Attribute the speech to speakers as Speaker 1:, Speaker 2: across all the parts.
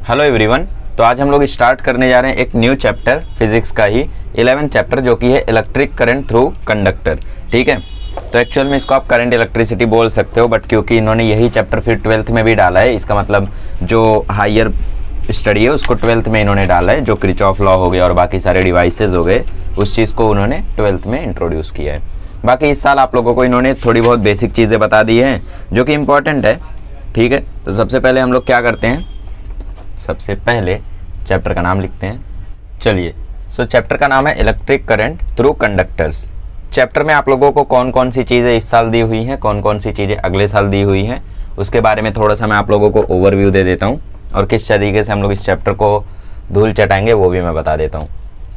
Speaker 1: Hello everyone. तो आज हम लोग स्टार्ट करने जा रहे हैं एक न्यू चैप्टर फिजिक्स का ही 11th चैप्टर, जो कि है इलेक्ट्रिक करंट थ्रू कंडक्टर। ठीक है, तो एक्चुअल में इसको आप करंट इलेक्ट्रिसिटी बोल सकते हो, बट क्योंकि इन्होंने यही चैप्टर फिर 12th में भी डाला है, इसका मतलब जो हायर स्टडी है उसको 12th में इन्होंने डाला है। जो किरचॉफ लॉ हो गया और बाकी सारे डिवाइसेज हो गए, उस चीज़ को उन्होंने 12th में इंट्रोड्यूस किया है। बाकी इस साल आप लोगों को इन्होंने थोड़ी बहुत बेसिक चीज़ें बता दी हैं जो कि इम्पॉर्टेंट है। ठीक है, तो सबसे पहले हम लोग क्या करते हैं, सबसे पहले चैप्टर का नाम लिखते हैं। चलिए, सो चैप्टर का नाम है electric current through conductors. Chapter में आप लोगों को कौन कौन सी चीज़ें इस साल दी हुई हैं, कौन कौन सी चीज़ें अगले साल दी हुई हैं, उसके बारे में थोड़ा सा मैं आप लोगों को ओवरव्यू दे देता हूँ, और किस तरीके से हम लोग इस चैप्टर को धूल चटाएंगे वो भी मैं बता देता हूँ।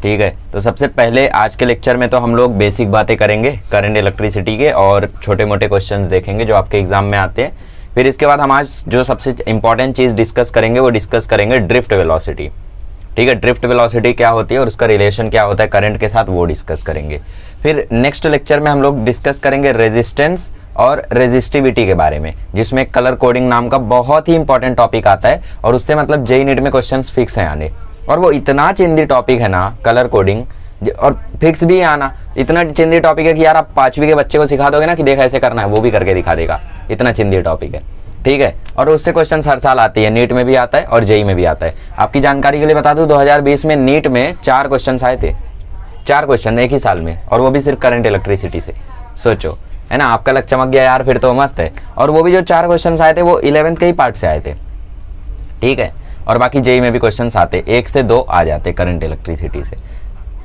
Speaker 1: ठीक है, तो सबसे पहले आज के लेक्चर में तो हम लोग बेसिक बातें करेंगे करंट इलेक्ट्रिसिटी के, और छोटे मोटे क्वेश्चंस देखेंगे जो आपके एग्जाम में आते हैं। फिर इसके बाद हम आज जो सबसे इंपॉर्टेंट चीज़ डिस्कस करेंगे वो डिस्कस करेंगे ड्रिफ्ट वेलोसिटी। ठीक है, ड्रिफ्ट वेलोसिटी क्या होती है और उसका रिलेशन क्या होता है करंट के साथ, वो डिस्कस करेंगे। फिर नेक्स्ट लेक्चर में हम लोग डिस्कस करेंगे रेजिस्टेंस और रेजिस्टिविटी के बारे में, जिसमें कलर कोडिंग नाम का बहुत ही इंपॉर्टेंट टॉपिक आता है, और उससे मतलब जेईई नीट में क्वेश्चंस फिक्स हैं आने। और वो इतना चिंदी टॉपिक है ना कलर कोडिंग, और फिक्स भी आना, इतना चिंदी टॉपिक है कि यार आप 5वीं के बच्चे को सिखा दोगे ना कि देख ऐसे करना है, वो भी करके दिखा देगा, इतना चिंदी टॉपिक है। ठीक है, और उससे क्वेश्चन हर साल आती है, नीट में भी आता है और जेईई में भी आता है। आपकी जानकारी के लिए बता दूं, 2020 में नीट में 4 क्वेश्चन आए थे, 4 क्वेश्चन एक ही साल में, और वो भी सिर्फ करंट इलेक्ट्रिसिटी से। सोचो, है ना, आपका लक चमक गया यार, फिर तो मस्त है। और वो भी जो 4 क्वेश्चन आए थे वो 11th के ही पार्ट से आए थे। ठीक है, और बाकी जेईई में भी क्वेश्चन आते, 1 से 2 आ जाते करंट इलेक्ट्रिसिटी से।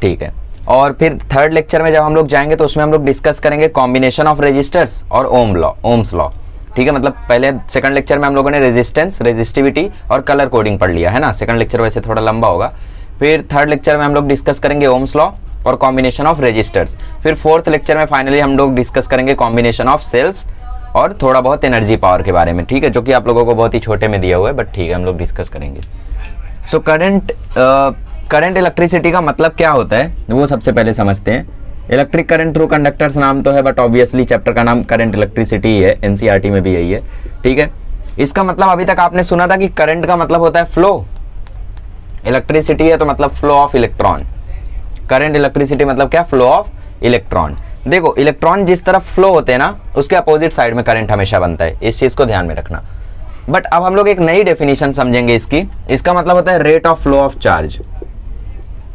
Speaker 1: ठीक है, और फिर थर्ड लेक्चर में जब हम लोग जाएंगे तो उसमें हम लोग डिस्कस करेंगे कॉम्बिनेशन ऑफ रेजिस्टर्स और ओम्स लॉ। ठीक है, मतलब पहले सेकंड लेक्चर में हम लोगों ने रेजिस्टेंस, रेजिस्टिविटी और कलर कोडिंग पढ़ लिया है ना। सेकंड लेक्चर वैसे थोड़ा लंबा होगा। फिर थर्ड लेक्चर में हम लोग डिस्कस करेंगे ओम्स लॉ और कॉम्बिनेशन ऑफ रेजिस्टर्स। फिर फोर्थ लेक्चर में फाइनली हम लोग डिस्कस करेंगे कॉम्बिनेशन ऑफ सेल्स और थोड़ा बहुत एनर्जी पावर के बारे में। ठीक है, जो कि आप लोगों को बहुत ही छोटे में दिया हुआ है, बट ठीक है हम लोग डिस्कस करेंगे। सो करंट इलेक्ट्रिसिटी का मतलब क्या होता है वो सबसे पहले समझते हैं। इलेक्ट्रिक करंट थ्रू कंडक्टर्स नाम तो है, बट ऑब्वियसली चैप्टर का नाम करंट इलेक्ट्रिसिटी ही है, एनसीईआरटी में भी यही है। ठीक है, इसका मतलब अभी तक आपने सुना था कि करंट का मतलब होता है फ्लो, इलेक्ट्रिसिटी है तो मतलब flow of electron. Current electricity मतलब क्या, फ्लो ऑफ इलेक्ट्रॉन। देखो, इलेक्ट्रॉन जिस तरफ फ्लो होते हैं ना, उसके अपोजिट साइड में करंट हमेशा बनता है, इस चीज को ध्यान में रखना। बट अब हम लोग एक नई डेफिनेशन समझेंगे इसकी। इसका मतलब होता है rate of flow of charge.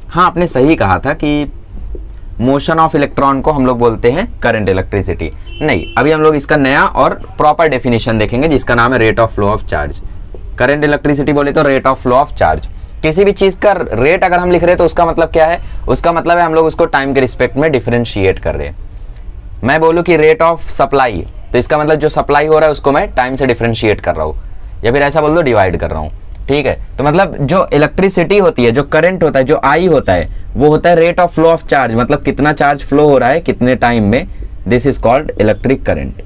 Speaker 1: हाँ, आपने सही कहा था कि मोशन ऑफ इलेक्ट्रॉन को हम लोग बोलते हैं करंट इलेक्ट्रिसिटी। नहीं, अभी हम लोग इसका नया और प्रॉपर डेफिनेशन देखेंगे, जिसका नाम है rate of flow of charge. Current electricity बोले तो rate of flow of charge. किसी भी चीज का रेट अगर हम लिख रहे हैं तो उसका मतलब क्या है, उसका मतलब है हम लोग उसको टाइम के रिस्पेक्ट में डिफरेंशिएट कर रहे हैं। मैं बोलूँ कि रेट ऑफ सप्लाई, तो इसका मतलब जो सप्लाई हो रहा है उसको मैं टाइम से डिफरेंशिएट कर रहा हूँ, या फिर ऐसा बोल दो डिवाइड कर रहा हूँ। ठीक है, तो मतलब जो इलेक्ट्रिसिटी होती है, जो करंट होता है, जो आई होता है, वो होता है rate of flow of charge, मतलब कितना चार्ज फ्लो हो रहा है कितने टाइम में। This is called electric current.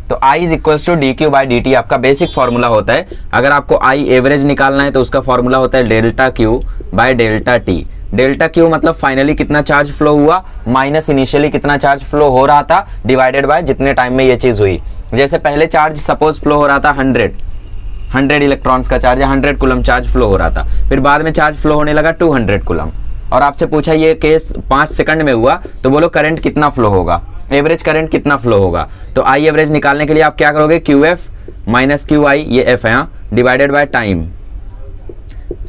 Speaker 1: तो I is equals to D Q by D T आपका बेसिक फॉर्मूला होता है। अगर आपको I एवरेज निकालना है तो उसका फॉर्मूला होता है delta Q by delta T. Delta Q मतलब फाइनली कितना चार्ज फ्लो हुआ, माइनस इनिशियली कितना चार्ज फ्लो हो रहा था, डिवाइडेड बाय जितने टाइम में ये चीज हुई। जैसे पहले चार्ज सपोज फ्लो हो रहा था 100 इलेक्ट्रॉन्स का चार्ज या 100 कूलम चार्ज फ्लो हो रहा था, फिर बाद में चार्ज फ्लो होने लगा 200 कूलम, और आपसे पूछा ये केस 5 सेकंड में हुआ, तो बोलो करंट कितना फ्लो होगा, एवरेज करंट कितना फ्लो होगा। तो आई एवरेज निकालने के लिए आप क्या करोगे, Q F minus Q I, ये एफ है, divided by time.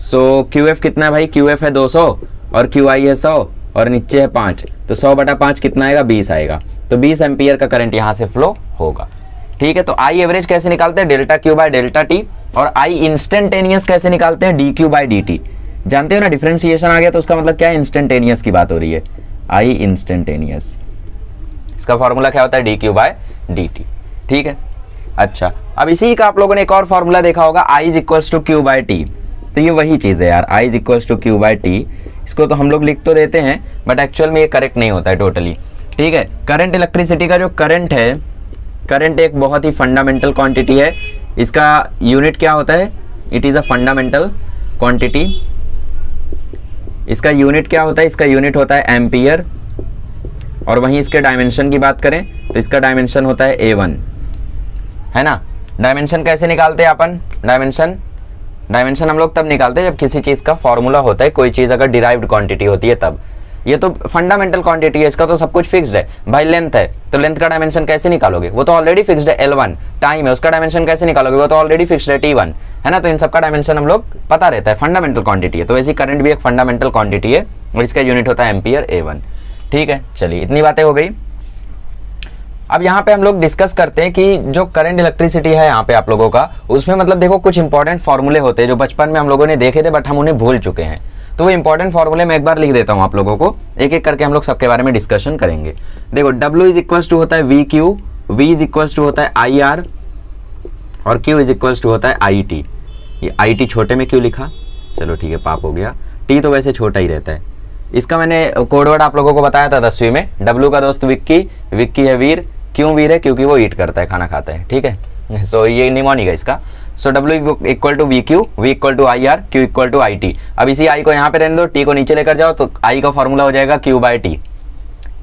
Speaker 1: So Q F कितना है भाई, क्यू एफ है 200 और क्यू आई है 100 और नीचे है 5, तो 100/5 कितना आएगा, 20 आएगा। तो 20 एम्पियर का करंट यहाँ से फ्लो होगा। ठीक है, तो आई एवरेज कैसे निकालते हैं, delta Q by delta T. और आई इंस्टेंटेनियस कैसे निकालते हैं, D Q by D T. जानते हो ना, डिफरेंशिएशन आ गया तो उसका मतलब क्या है, इंस्टेंटेनियस की बात हो रही है, आई इंस्टेंटेनियस। इसका फॉर्मूला क्या होता है, D Q by D T. ठीक है, अच्छा, अब इसी का आप लोगों ने एक और फॉर्मूला देखा होगा, I is equals to Q by T. तो ये वही चीज है यार, I is equals to Q by T. इसको तो हम लोग लिख तो देते हैं, बट एक्चुअल में ये करेक्ट नहीं होता है टोटली। ठीक है, करंट इलेक्ट्रिसिटी का जो करंट है, करंट एक बहुत ही फंडामेंटल क्वांटिटी है। इसका यूनिट क्या होता है, it is a fundamental quantity. इसका यूनिट क्या होता है, इसका यूनिट होता है एम्पियर। और वहीं इसके डायमेंशन की बात करें तो इसका डायमेंशन होता है A1, है ना। डायमेंशन कैसे निकालते हैं अपन, डायमेंशन डायमेंशन हम लोग तब निकालते हैं जब किसी चीज का फॉर्मूला होता है, कोई चीज अगर डिराइव्ड क्वांटिटी होती है तब। ये तो फंडामेंटल क्वांटिटी है, इसका तो सब कुछ फिक्स्ड है भाई। लेंथ है तो लेंथ का डायमेंशन कैसे निकालोगे, वो तो ऑलरेडी फिक्स्ड है। L1 टाइम है, उसका डायमेंशन कैसे निकालोगे, वो तो ऑलरेडी फिक्स्ड है T1, है ना। तो इन सबका डायमेंशन हम लोग पता रहता है, फंडामेंटल क्वांटिटी है। तो ऐसी करंट भी एक फंडामेंटल क्वांटिटी है और इसका यूनिट होता है एम्पियर A1। ठीक है, चलिए इतनी बातें हो गई। अब यहाँ पे हम लोग डिस्कस करते हैं कि जो करंट इलेक्ट्रिसिटी है यहाँ पे आप लोगों का, उसमें मतलब देखो कुछ इंपॉर्टेंट फॉर्मूले होते हैं जो बचपन में हम लोगों ने देखे थे बट हम उन्हें भूल चुके हैं। तो वो इंपॉर्टेंट फॉर्मूले मैं एक बार लिख देता हूँ आप लोगों को, एक एक करके हम लोग सबके बारे में डिस्कशन करेंगे। देखो W इज इक्वल्स टू होता है VQ, V is equals to होता है IR और Q इज इक्वल्स टू होता है IT। ये IT छोटे में क्यों लिखा, चलो ठीक है पाप हो गया। T तो वैसे छोटा ही रहता है। इसका मैंने कोडवर्ड आप लोगों को बताया था 10वीं में। W का दोस्त विक्की, विक्की है वीर। क्यों वीर है, क्योंकि वो ईट करता है, खाना खाता है। ठीक है, सो ये निमोनिक है इसका। So W equal to VQ, V equal to IR, Q equal to IT। अब इसी I को यहाँ पे रहने दो, T को नीचे लेकर जाओ तो I का फॉर्मूला हो जाएगा Q बाय T।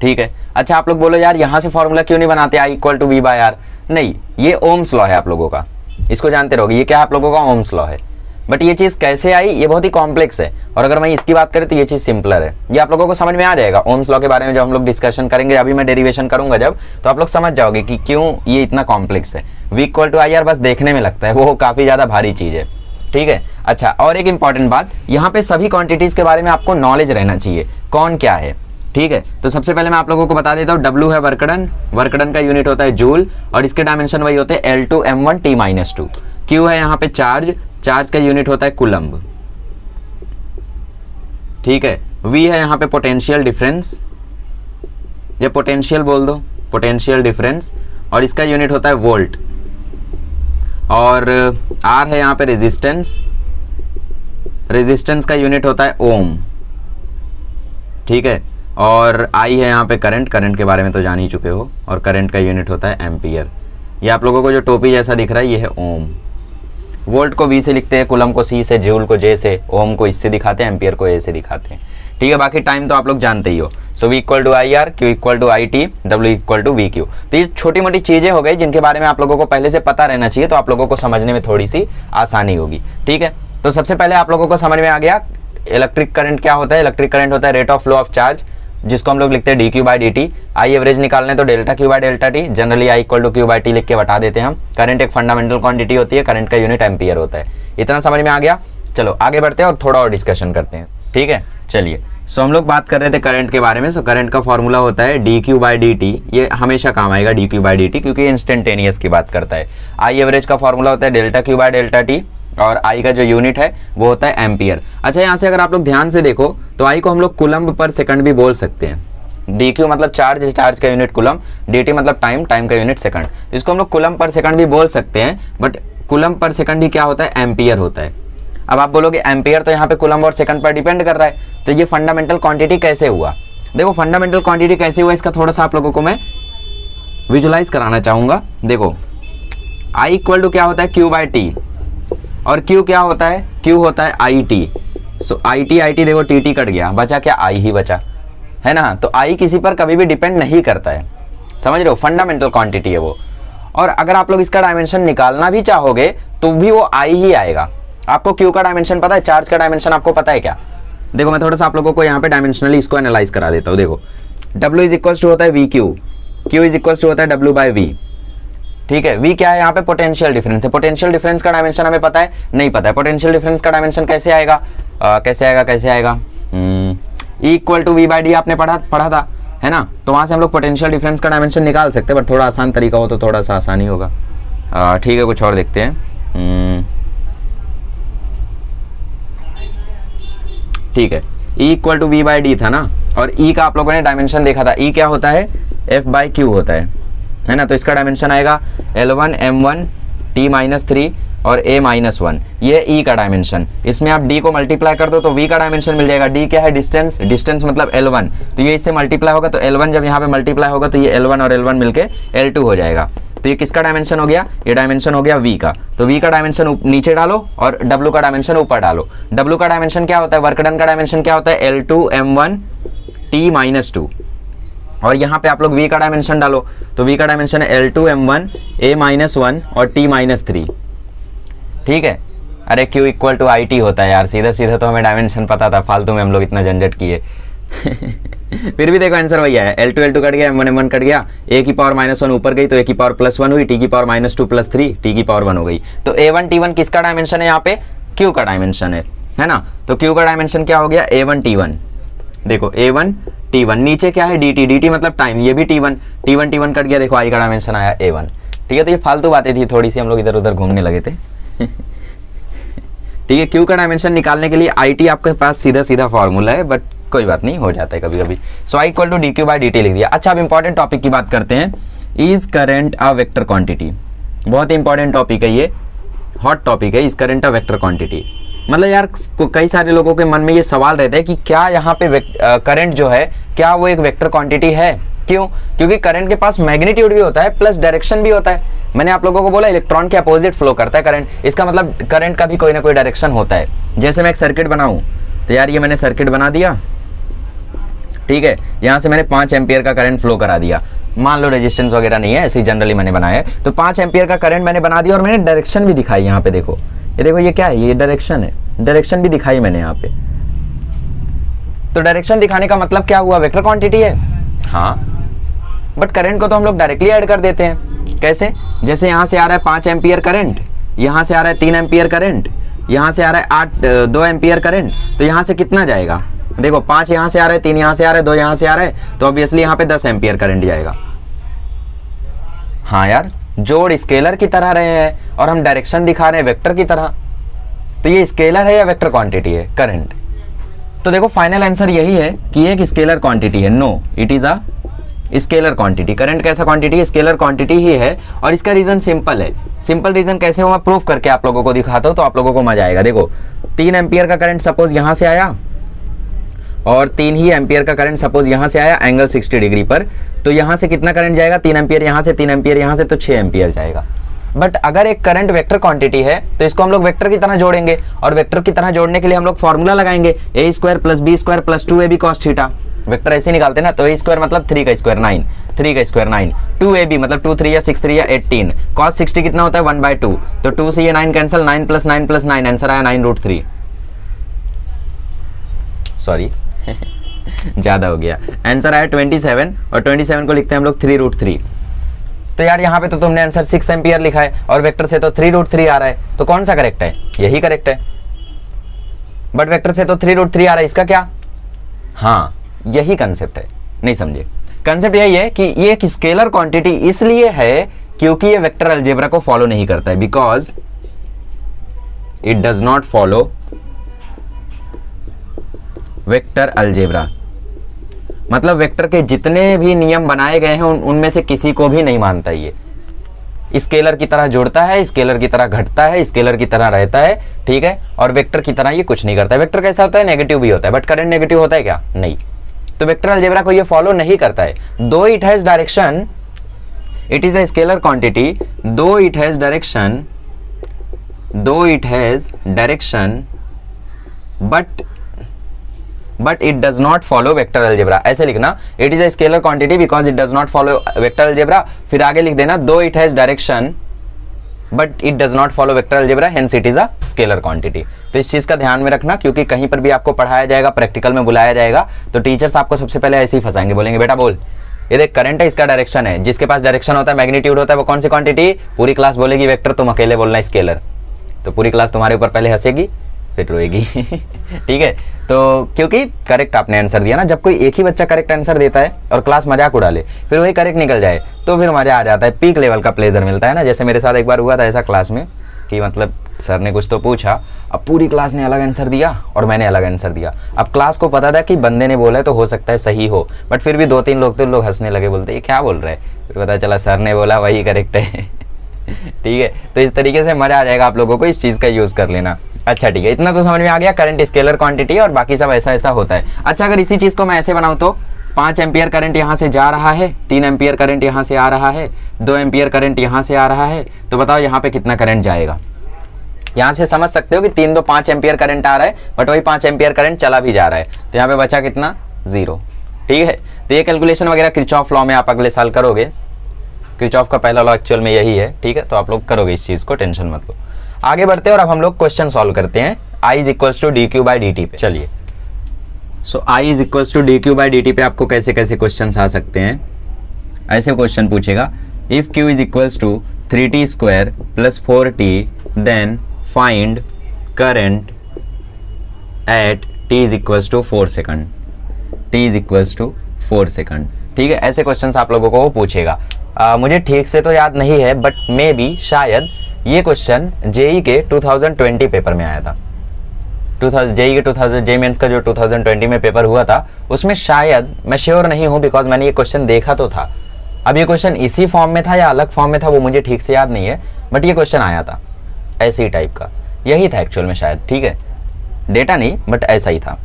Speaker 1: ठीक है, अच्छा आप लोग बोलो यार यहाँ से फॉर्मूला क्यों नहीं बनाते I equal to V by R। नहीं, ये ओम्स लॉ है आप लोगों का, इसको जानते रहोगे। ये क्या है आप लोगों का, ओम्स लॉ है। बट ये चीज कैसे आई, ये बहुत ही कॉम्प्लेक्स है। और अगर मैं इसकी बात करें तो ये चीज सिंपलर है, ये आप लोगों को समझ में आ जाएगा। ओम्स लॉ के बारे में जब हम लोग डिस्कशन करेंगे, अभी मैं डेरिवेशन करूंगा जब, तो आप लोग समझ जाओगे कि क्यों ये इतना कॉम्प्लेक्स है। V इक्वल टू IR बस देखने में लगता है, वो काफी ज्यादा भारी चीज है। ठीक है, अच्छा और एक इंपॉर्टेंट बात, यहाँ पे सभी क्वांटिटीज के बारे में आपको नॉलेज रहना चाहिए, कौन क्या है। ठीक है, तो सबसे पहले मैं आप लोगों को बता देता हूँ, W है वर्कडन, वर्कडन का यूनिट होता है जूल और इसके डायमेंशन वही होते हैं L2 M1 T-2। Q है यहाँ पे चार्ज, चार्ज का यूनिट होता है कूलम्ब। ठीक है, V है यहाँ पे पोटेंशियल डिफरेंस, या पोटेंशियल बोल दो, पोटेंशियल डिफरेंस, और इसका यूनिट होता है वोल्ट। और R है यहाँ पे रेजिस्टेंस, रेजिस्टेंस का यूनिट होता है ओम। ठीक है, और I है यहाँ पे करंट, करंट के बारे में तो जान ही चुके हो, और करंट का यूनिट होता है एम्पियर। ये आप लोगों को जो टोपी जैसा दिख रहा है ये है ओम। वोल्ट को V से लिखते हैं, कूलम को C से, जूल को J से, ओम को इससे दिखाते हैं, एम्पियर को A से दिखाते हैं। ठीक है, बाकी टाइम तो आप लोग जानते ही हो। So V equal to IR, Q equal to IT, W equal to VQ। तो ये छोटी मोटी चीजें हो गई जिनके बारे में आप लोगों को पहले से पता रहना चाहिए, तो आप लोगों को समझने में थोड़ी सी आसानी होगी। ठीक है, तो सबसे पहले आप लोगों को समझ में आ गया इलेक्ट्रिक करंट क्या होता है। इलेक्ट्रिक करंट होता है rate of flow of charge, जिसको हम लोग लिखते हैं dQ by dt। I average निकालने तो delta Q by delta T, generally I equal to Q by T लिख के बता देते हैं हम। करंट एक फंडामेंटल क्वांटिटी होती है, करंट का यूनिट एम्पियर होता है। इतना समझ में आ गया, चलो आगे बढ़ते हैं और थोड़ा और डिस्कशन करते हैं। ठीक है, चलिए। सो हम लोग बात कर रहे थे करंट के बारे में। सो करंट का फॉर्मूला होता है dQ बाई dt। ये हमेशा काम आएगा dQ बाई dt, क्योंकि इंस्टेंटेनियस की बात करता है। I एवरेज का फॉर्मूला होता है delta Q by delta T, और I का जो यूनिट है वो होता है एम्पियर। अच्छा, यहाँ से अगर आप लोग ध्यान से देखो तो I को हम लोग कूलम्ब पर सेकंड भी बोल सकते हैं। dQ मतलब चार्ज, चार्ज का यूनिट कूलम्ब, dt मतलब टाइम, टाइम का यूनिट सेकंड। इसको हम लोग कूलम्ब पर सेकंड भी बोल सकते हैं, बट कूलम्ब पर सेकंड ही क्या होता है, एम्पियर होता है। अब आप बोलोगे एम्पियर तो यहाँ पे कूलम्ब और सेकंड पर डिपेंड कर रहा है, तो ये फंडामेंटल क्वांटिटी कैसे हुआ। देखो फंडामेंटल क्वांटिटी कैसे हुआ, इसका थोड़ा सा आप लोगों को मैं विजुलाइज कराना चाहूंगा। देखो I इक्वल टू क्या होता है, Q बाई टी, और Q क्या होता है, Q होता है IT। सो IT देखो TT कट गया, बचा क्या, I ही बचा, है ना। तो I किसी पर कभी भी डिपेंड नहीं करता है, समझ रहे हो, फंडामेंटल क्वांटिटी है वो। और अगर आप लोग इसका डायमेंशन निकालना भी चाहोगे तो भी वो I ही आएगा। आपको Q का डायमेंशन पता है, चार्ज का डायमेंशन आपको पता है क्या। देखो मैं थोड़ा सा आप लोगों को यहाँ पे डायमेंशनली इसको एनालाइज करा देता हूँ। देखो W इज इक्वल्स टू होता है VQ, Q is equals to होता है W बाई V। ठीक है, V क्या है यहाँ पे, पोटेंशियल डिफरेंस है। पोटेंशियल डिफरेंस का डायमेंशन हमें पता है, नहीं पता है। पोटेंशियल डिफरेंस का डायमेंशन कैसे आएगा, कैसे आएगा E equal to V by D आपने पढ़ा था, है ना। तो वहां से हम लोग पोटेंशियल डिफरेंस का डायमेंशन निकाल सकते हैं, बट थोड़ा आसान तरीका हो तो थोड़ा सा आसानी होगा। ठीक है, कुछ और देखते हैं। ठीक है, E equal to V by D था ना, और E का आप लोगों ने डायमेंशन देखा था। E क्या होता है, F बाई Q होता है ना। तो इसका डायमेंशन आएगा L1 M1 T-3 और A-1, ये E का डायमेंशन। इसमें आप D को मल्टीप्लाई कर दो तो V का डायमेंशन मिल जाएगा। D क्या है, डिस्टेंस, डिस्टेंस मतलब L1, तो ये इससे मल्टीप्लाई होगा तो L1 जब यहाँ पे मल्टीप्लाई होगा तो ये L1 और L1 मिलके L2 हो जाएगा। तो ये किसका डायमेंशन हो गया, ये डायमेंशन हो गया V का। तो V का डायमेंशन नीचे डालो और W का डायमेंशन ऊपर डालो। W का डायमेंशन क्या होता है, वर्क डन का डायमेंशन क्या होता है, L2 M1 T-2, और यहाँ पे आप लोग V का डायमेंशन डालो तो V का डायमेंशन है L2 M1 A-1 और T-3। ठीक है, अरे Q equal to I T होता है यार, सीधा सीधा तो हमें डायमेंशन पता था, फालतू में हम लोग इतना झंझट किए। फिर भी देखो आंसर वही है, L2 कट गया, M1 कट गया, a की पावर -1 ऊपर गई तो a की पावर +1 हुई, t की पावर -2 + 3 t की पावर 1 हो गई। तो a1 t1 किसका डायमेंशन है यहाँ पे? Q का डायमेंशन है ना। तो Q का डायमेंशन क्या हो गया? a1 t1। देखो a1 t1, नीचे क्या है dt मतलब टाइम, ये भी t1 t1 कट गया, देखो i का डायमेंशन आया a1। ठीक है, तो ये फालतू बातें थी, थोड़ी सी हम लोग इधर उधर घूमने लगे थे। ठीक है, Q का डायमेंशन निकालने के लिए IT आपके पास सीधा सीधा फॉर्मूला है, बट कोई बात नहीं, हो जाता है कभी कभी। सो I इक्वल टू dQ/dt लिख दिया। अच्छा, अब इंपॉर्टेंट टॉपिक की बात करते हैं, is current a vector quantity. बहुत इंपॉर्टेंट टॉपिक है ये, हॉट टॉपिक है, is current a vector quantity. मतलब यार कई सारे लोगों के मन में ये सवाल रहता है कि क्या यहाँ पे करंट जो है क्या वो एक वेक्टर क्वांटिटी है? क्यों? क्योंकि करंट के पास मैग्नीट्यूड भी होता है प्लस डायरेक्शन भी होता है। मैंने आप लोगों को बोला इलेक्ट्रॉन के अपोजिट फ्लो करता है करंट, इसका मतलब करंट का भी कोई ना कोई डायरेक्शन होता है। जैसे मैं एक सर्किट बनाऊं तो यार ये मैंने सर्किट बना दिया, ठीक है, यहाँ से मैंने 5 एम्पियर का करंट फ्लो करा दिया, मान लो रेजिस्टेंस वगैरह नहीं है, ऐसे जनरली मैंने बनाया है। तो 5 एम्पियर का करंट मैंने बना दिया और मैंने डायरेक्शन भी दिखाई। यहाँ पे देखो, ये देखो, ये क्या है? ये डायरेक्शन है, डायरेक्शन भी दिखाई मैंने यहाँ पे। तो डायरेक्शन दिखाने का मतलब क्या हुआ? वेक्टर क्वांटिटी है। हाँ, बट करंट को तो हम लोग डायरेक्टली ऐड कर देते हैं। कैसे? जैसे यहाँ से आ रहा है 5 एम्पियर करंट, यहाँ से आ रहा है 3 एम्पियर करंट, यहाँ से आ रहा है 2 एम्पियर करंट, तो यहाँ से कितना जाएगा? देखो 5 यहाँ से आ रहा है, 3 यहाँ से आ रहा है, 2 यहाँ से आ रहा है, तो ऑब्वियसली यहाँ पे 10 एम्पियर करंट जाएगा। हाँ यार, जोड़ स्केलर की तरह रहे हैं और हम डायरेक्शन दिखा रहे हैं वेक्टर की तरह, तो ये स्केलर है या वेक्टर क्वांटिटी है करंट? तो देखो फाइनल आंसर यही है कि एक स्केलर क्वांटिटी है। No, it is a scalar quantity. Current कैसा क्वांटिटी है? स्केलर क्वांटिटी ही है। और इसका रीजन सिंपल है। सिंपल रीजन कैसे हो, मैं प्रूफ करके आप लोगों को दिखाता हूं तो आप लोगों को मजा आएगा। देखो 3 एम्पियर का करंट सपोज यहां से आया और 3 ही एम्पियर का करंट सपोज यहां से आया एंगल 60 डिग्री पर, तो यहां से कितना करंट जाएगा? 3 एम्पियर यहां से, 3 एम्पियर यहां से, तो 6 एम्पियर जाएगा। बट अगर एक करंट वेक्टर क्वांटिटी है तो इसको हम लोग वेक्टर की तरह जोड़ेंगे, और वेक्टर की तरह जोड़ने के लिए हम लोग फॉर्मूला लगाएंगे a² + b² + 2ab cos theta. Vector ऐसे निकालते ना, तो a² मतलब 3 का स्क्वायर 9, 3 का स्क्वायर 9, 2ab मतलब 2 3 या 6 3 या 18, cos 60 कितना होता है? 1/2, तो 2 से ये 9 कैंसिल, 9 + 9 + 9, आंसर आया 9√3। सॉरी ज्यादा हो गया, आंसर आया 27, और 27 को लिखते हैं हम लोग 3√3। तो यार यहाँ पे तो तुमने आंसर 6 एम्पियर लिखा है और वेक्टर से तो 3√3 आ रहा है, तो कौन सा करेक्ट है? यही करेक्ट है। बट वेक्टर से तो 3√3 आ रहा है, इसका क्या? हाँ, यही कंसेप्ट है। नहीं समझे? कंसेप्ट यही है कि ये एक स्केलर क्वांटिटी इसलिए है क्योंकि ये वेक्टर अलजेब्रा को फॉलो नहीं करता है, because it does not follow vector algebra. मतलब वेक्टर के जितने भी नियम बनाए गए हैं उनमें से किसी को भी नहीं मानता ये। स्केलर की तरह जोड़ता है, स्केलर की तरह घटता है, स्केलर की तरह रहता है, ठीक है, और वेक्टर की तरह ये कुछ नहीं करता है। वेक्टर कैसा होता है? नेगेटिव भी होता है, बट करंट नेगेटिव होता है क्या? नहीं। तो वेक्टर अलजेब्रा को ये फॉलो नहीं करता है। Though it has direction, it is a scalar quantity, though it has direction, but it does not follow vector algebra. ऐसे लिखना, it is a scalar quantity because it does not follow vector algebra. फिर आगे लिख देना, though it has direction but it does not follow vector algebra, hence it is a scalar quantity. तो इस चीज का ध्यान में रखना, क्योंकि कहीं पर भी आपको पढ़ाया जाएगा, प्रैक्टिकल में बुलाया जाएगा, तो टीचर्स आपको सबसे पहले ऐसे ही फंसाएंगे, बोलेंगे बेटा बोल, ये देख करंट है, इसका डायरेक्शन है। जिसके पास डायरेक्शन होता है, मैग्नीट्यूड होता है, वो कौन सी क्वांटिटी? पूरी क्लास बोलेगी वेक्टर, तुम अकेले बोलना स्केलर। तो पूरी क्लास तुम्हारे ऊपर पहले हंसेगी फिर रोएगी। ठीक है, तो क्योंकि करेक्ट आपने आंसर दिया ना। जब कोई एक ही बच्चा करेक्ट आंसर देता है और क्लास मजाक उड़ा ले, फिर वही करेक्ट निकल जाए, तो फिर मजा आ जाता है, पीक लेवल का प्लेजर मिलता है ना। जैसे मेरे साथ एक बार हुआ था ऐसा क्लास में कि मतलब सर ने कुछ तो पूछा, अब पूरी क्लास ने अलग आंसर दिया और मैंने अलग आंसर दिया। अब क्लास को पता था कि बंदे ने बोला है तो हो सकता है सही हो, बट फिर भी 2-3 लोग हंसने लगे, बोलते ये क्या बोल रहे हैं। फिर पता चला सर ने बोला वही करेक्ट है। ठीक है, तो इस तरीके से मजा आ जाएगा आप लोगों को, इस चीज का यूज कर लेना। अच्छा ठीक है, इतना तो समझ में आ गया, करंट स्केलर क्वांटिटी और बाकी सब ऐसा ऐसा होता है। अच्छा, अगर इसी चीज को मैं ऐसे बनाऊं तो 5 एम्पियर करंट यहाँ से जा रहा है, 3 एम्पियर करंट यहाँ से आ रहा है, 2 एम्पियर करंट यहाँ से आ रहा है, तो बताओ यहाँ पे कितना करंट जाएगा? यहाँ से समझ सकते हो कि 3 2 5 एम्पियर करंट आ रहा है, बट वही 5 एम्पियर करंट चला भी जा रहा है, तो यहाँ पे बचा कितना? 0। ठीक है, तो ये कैलकुलेशन वगैरह किरचॉफ लॉ में आप अगले साल करोगे। किरचॉफ का पहला लॉ एक्चुअल में यही है, ठीक है, तो आप लोग करोगे इस चीज को, टेंशन मत लो। आगे बढ़ते हैं और अब हम लोग क्वेश्चन सॉल्व करते हैं I is equals to D Q by D T पे। चलिए, so I is equals to D Q by D T पे आपको कैसे कैसे क्वेश्चन आ सकते हैं। ऐसे क्वेश्चन पूछेगा, if Q is equals to 3t square plus 4t then find current at t is equals to 4 second, t is equals to 4 second. ठीक है, ऐसे क्वेश्चंस आप लोगों को वो पूछेगा। मुझे ठीक से तो याद नहीं है, बट मे बी शायद ये क्वेश्चन जेई के 2020 पेपर में आया था। जेई के 2000 जेई मेंस का जो 2020 में पेपर हुआ था उसमें शायद, मैं श्योर नहीं हूँ बिकॉज मैंने ये क्वेश्चन देखा तो था। अब ये क्वेश्चन इसी फॉर्म में था या अलग फॉर्म में था वो मुझे ठीक से याद नहीं है, बट ये क्वेश्चन आया था ऐसे ही टाइप का, यही था एक्चुअल में शायद। ठीक है, डेटा नहीं बट ऐसा ही था।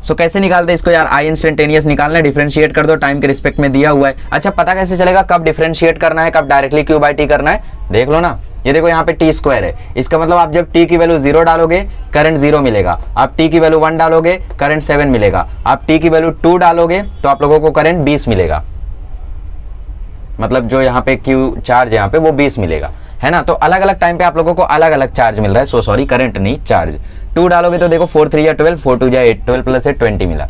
Speaker 1: सो कैसे निकालते इसको यार, आई इंस्टेंटेनियस निकालना है, डिफरेंशिएट कर दो, टाइम के रिस्पेक्ट में दिया हुआ है। अच्छा, पता कैसे चलेगा कब डिफरेंशिएट करना है, कब डायरेक्टली क्यू बाई टी करना है? देख लो ना, ये देखो यहाँ पे टी स्क्वायर है, इसका मतलब आप जब टी की वैल्यू 0 डालोगे करंट 0 मिलेगा, आप टी की वैल्यू 1 डालोगे करंट 7 मिलेगा, आप टी की वैल्यू 2 डालोगे तो आप लोगों को करंट 20 मिलेगा। मतलब जो यहाँ पे क्यू चार्ज यहाँ पे वो 20 मिलेगा, है ना। तो अलग अलग टाइम पे आप लोगों को अलग अलग चार्ज मिल रहा है, सो सॉरी करंट नहीं चार्ज। 2 डालोगे तो देखो 4 3 या 12, 4 2 या 8, 12 प्लस 8 20 मिला।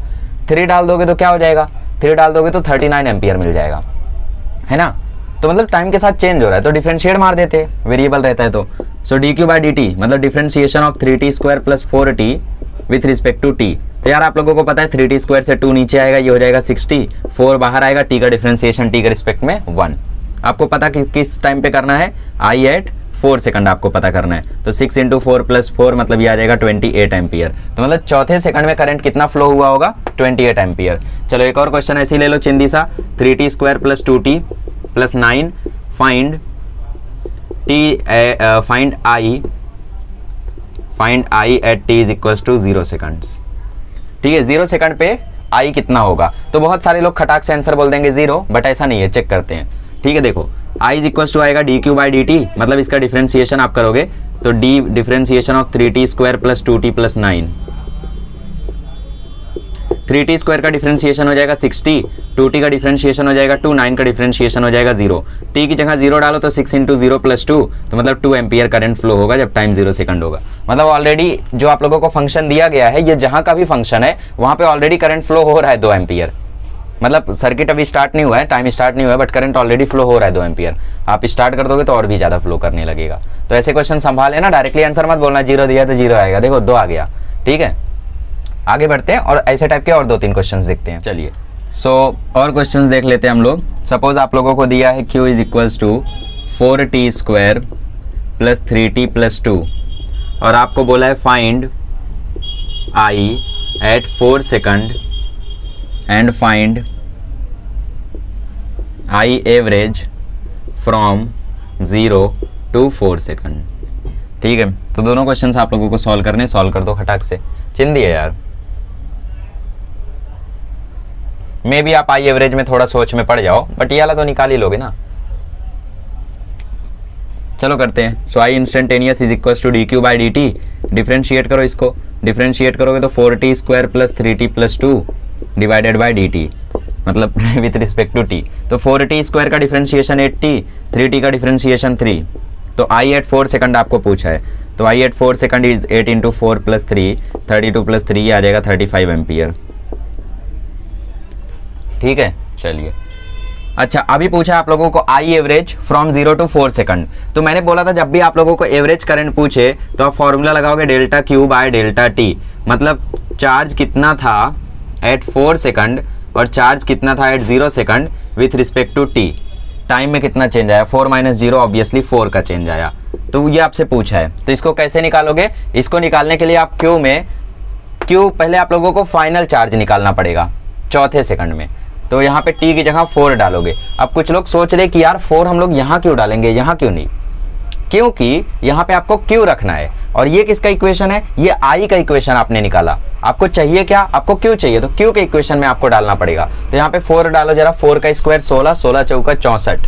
Speaker 1: 3 डाल दोगे तो क्या हो जाएगा, 3 डाल दोगे तो 39 एम्पियर मिल जाएगा, है ना। तो मतलब टाइम के साथ चेंज हो रहा है तो डिफरेंशिएट मार देते, वेरिएबल रहता है तो। So D Q by D T मतलब differentiation of 3t square plus 4t with respect to t। तो यार आप लोगों को पता है 3t स्क्वायर से 2 नीचे आएगा, ये हो जाएगा 60, 4 बाहर आएगा, t का डिफरेंशिएशन t के रिस्पेक्ट में 1। आपको पता किस टाइम पे करना है, I एट 4 सेकंड आपको पता करना है। तो 6 इंटू 4 प्लस 4 मतलब ये आ जाएगा 28 एम्पियर। तो मतलब चौथे सेकंड में करंट कितना फ्लो हुआ होगा, 28 एम्पियर। चलो एक और क्वेश्चन ऐसे ही ले लो चिंदी सा, 3t square plus 2t plus 9 find I at t is equals to 0 seconds. ठीक है, 0 सेकंड पे I कितना होगा। तो बहुत सारे लोग खटाक से आंसर बोल देंगे 0, बट ऐसा नहीं है, चेक करते हैं। ठीक है, देखो I इज इक्वल्स टू आएगा D Q by D T, मतलब इसका डिफरेंशिएशन आप करोगे तो D differentiation of 3t square plus 2t plus 9, 3t square का डिफरेंशिएशन हो जाएगा 60, 2t का डिफरेंशिएशन हो जाएगा 2, 9 का डिफरेंशिएशन हो जाएगा 0। t की जगह 0 डालो तो 6 इंटू 0 प्लस 2, तो मतलब 2 एम्पियर करंट फ्लो होगा जब टाइम 0 सेकंड होगा। मतलब ऑलरेडी जो आप लोगों को फंक्शन दिया गया है, ये जहां का भी फंक्शन है वहां पे ऑलरेडी करंट फ्लो हो रहा है 2 एम्पियर। मतलब सर्किट अभी स्टार्ट नहीं हुआ है, टाइम स्टार्ट नहीं हुआ है, बट करंट ऑलरेडी फ्लो हो रहा है 2 एम्पियर। आप स्टार्ट कर दोगे तो और भी ज्यादा फ्लो करने लगेगा। तो ऐसे क्वेश्चन संभाले ना, डायरेक्टली आंसर मत बोलना 0 दिया तो 0 आएगा। देखो 2 आ गया। ठीक है, आगे बढ़ते हैं और ऐसे टाइप के और 2-3 क्वेश्चंस देखते हैं। चलिए, सो और क्वेश्चंस देख लेते हैं हम लोग। सपोज आप लोगों को दिया है Q is equals to 4t square plus 3t plus 2 और आपको बोला है find I eight 4 second and find I average from 0 to 4 second. ठीक है, तो दोनों क्वेश्चंस आप लोगों को सॉल्व करने, सॉल्व कर दो खटाक से। चिंदी है यार, मे बी आप I एवरेज में थोड़ा सोच में पड़ जाओ, बट ये वाला तो निकाल ही लोगे ना। चलो करते हैं। So I instantaneous is equals to D Q by D T, differentiate करो इसको, डिफरेंशिएट करोगे तो 4t square plus 3t plus 2 divided by D T, मतलब विथ रिस्पेक्ट टू t। तो 4t स्क्वायर का डिफरेंशिएशन 8t, 3t का differentiation 3। तो I eight 4 second आपको पूछा है, तो I eight 4 second is 8 into 4 plus 3, 32 plus 3 आ जाएगा 35 एम्पियर। ठीक है, चलिए। अच्छा, अभी पूछा आप लोगों को I average from 0 to 4 second. तो मैंने बोला था जब भी आप लोगों को एवरेज करंट पूछे तो आप फॉर्मूला लगाओगे delta Q by delta T, मतलब चार्ज कितना था एट 4 सेकंड और चार्ज कितना था at 0 second with respect to T। Time में कितना चेंज आया, 4 माइनस 0 ऑब्वियसली 4 का चेंज आया। तो ये आपसे पूछा है, तो इसको कैसे निकालोगे? इसको निकालने के लिए आप Q पहले आप लोगों को फाइनल चार्ज निकालना पड़ेगा चौथे सेकंड में। तो यहाँ पे T की जगह 4 डालोगे। अब कुछ लोग सोच रहे कि यार 4 हम लोग यहाँ क्यों डालेंगे, यहाँ क्यों नहीं? क्योंकि यहाँ पे आपको Q रखना है और ये किसका इक्वेशन है, ये I का इक्वेशन आपने निकाला। आपको चाहिए क्या, आपको Q चाहिए, तो Q के इक्वेशन में आपको डालना पड़ेगा। तो यहाँ पे 4 डालो जरा, 4 का स्क्वायर 16, 16 चौका 64,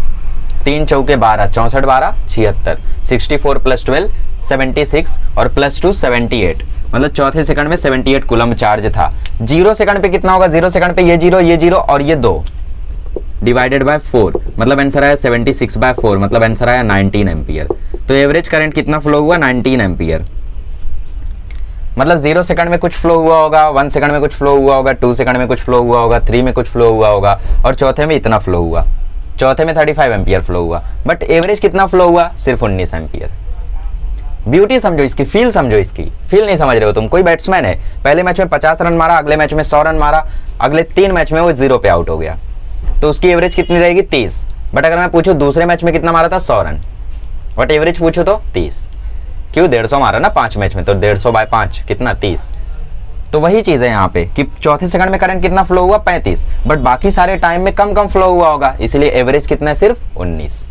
Speaker 1: 3 चौके 12, 64 12 76, 64 प्लस 12 76 और प्लस 2 78, मतलब चौथे सेकंड में 78 कूलम चार्ज था। 0 सेकंड पे कितना होगा, 0 सेकंड पे ये 0 और ये 2 डिवाइडेड बाय 4, मतलब आंसर आया 76/4, मतलब आंसर आया 19 एम्पियर। तो एवरेज करंट कितना फ्लो हुआ 19 एम्पियर। मतलब 0 सेकंड में कुछ फ्लो हुआ होगा, 1 सेकंड में कुछ फ्लो हुआ होगा, 2 सेकंड में कुछ फ्लो हुआ होगा, 3 में कुछ फ्लो हुआ होगा, और चौथे में इतना फ्लो हुआ, चौथे में 35 एम्पियर फ्लो हुआ। बट एवरेज कितना फ्लो हुआ, सिर्फ 19 एम्पियर। ब्यूटी समझो इसकी, फील समझो इसकी। फील नहीं समझ रहे हो तुम। कोई बैट्समैन है, पहले मैच में 50 रन मारा, अगले मैच में 100 रन मारा, अगले 3 मैच में वो 0 पे आउट हो गया, तो उसकी एवरेज कितनी रहेगी 30। बट अगर मैं पूछूं दूसरे मैच में कितना मारा था 100 रन, बट एवरेज पूछो तो 30। क्यों, 150 मारा ना 5 मैच में, तो 150 बाय 5 कितना 30। तो वही चीज है यहाँ पे कि चौथे सेकंड में करंट कितना फ्लो हुआ 35, बट बाकी सारे टाइम में कम फ्लो हुआ होगा, इसलिए एवरेज कितना है सिर्फ 19।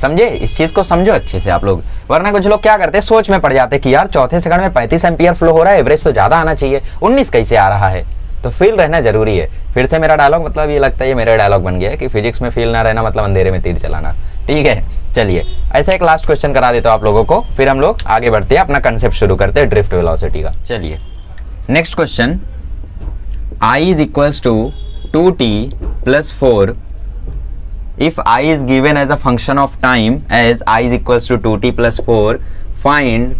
Speaker 1: समझे, इस चीज को समझो अच्छे से आप लोग। वरना कुछ लोग क्या करते हैं, सोच में पड़ जाते हैं कि यार चौथे सेकंड में 35 एम्पियर फ्लो हो रहा है, एवरेज तो ज्यादा आना चाहिए, 19 कैसे आ रहा है। तो फील रहना जरूरी है। फिर से मेरा डायलॉग, मतलब ये लगता है ये मेरा डायलॉग बन गया है कि फिजिक्स में फील ना रहना मतलब अंधेरे में तीर चलाना। ठीक है, चलिए ऐसा एक लास्ट क्वेश्चन करा देता हूं आप लोगों को, फिर हम लोग आगे बढ़ते हैं, अपना कंसेप्ट शुरू करते हैं ड्रिफ्ट वेलोसिटी का। चलिए next question, I is equals to 2t plus 4 if I is given as a function of time as I is equals to 2t plus 4, find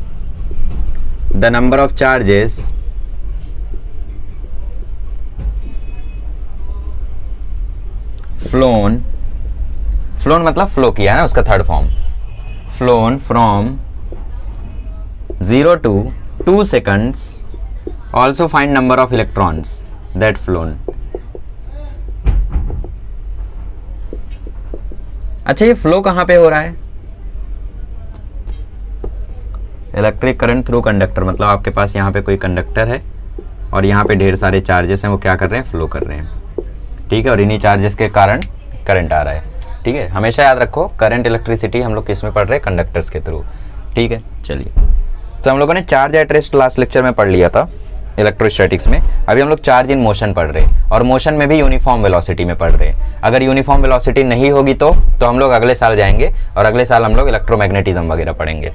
Speaker 1: the number of charges flown मतलब flow किया है ना, उसका third form, flown from 0 to 2 seconds, also find number of electrons that flown। अच्छा, ये flow कहां पे हो रहा है, इलेक्ट्रिक करंट थ्रू कंडक्टर, मतलब आपके पास यहाँ पे कोई कंडक्टर है और यहाँ पे ढेर सारे चार्जेस हैं, वो क्या कर रहे हैं, फ्लो कर रहे हैं। ठीक है, और इन्हीं चार्जेस के कारण करंट आ रहा है। ठीक है, हमेशा याद रखो करंट इलेक्ट्रिसिटी हम लोग किस में पढ़ रहे हैं, कंडक्टर्स के थ्रू। ठीक है, चलिए तो हम लोगों ने charge at rest last lecture में पढ़ लिया था इलेक्ट्रोस्टैटिक्स में। अभी हम लोग चार्ज इन मोशन पढ़ रहे हैं, और मोशन में भी यूनिफॉर्म वेलोसिटी में पढ़ रहे हैं। अगर यूनिफॉर्म वेलोसिटी नहीं होगी तो हम लोग अगले साल जाएंगे, और अगले साल हम लोग इलेक्ट्रोमैग्नेटिज्म वगैरह पढ़ेंगे।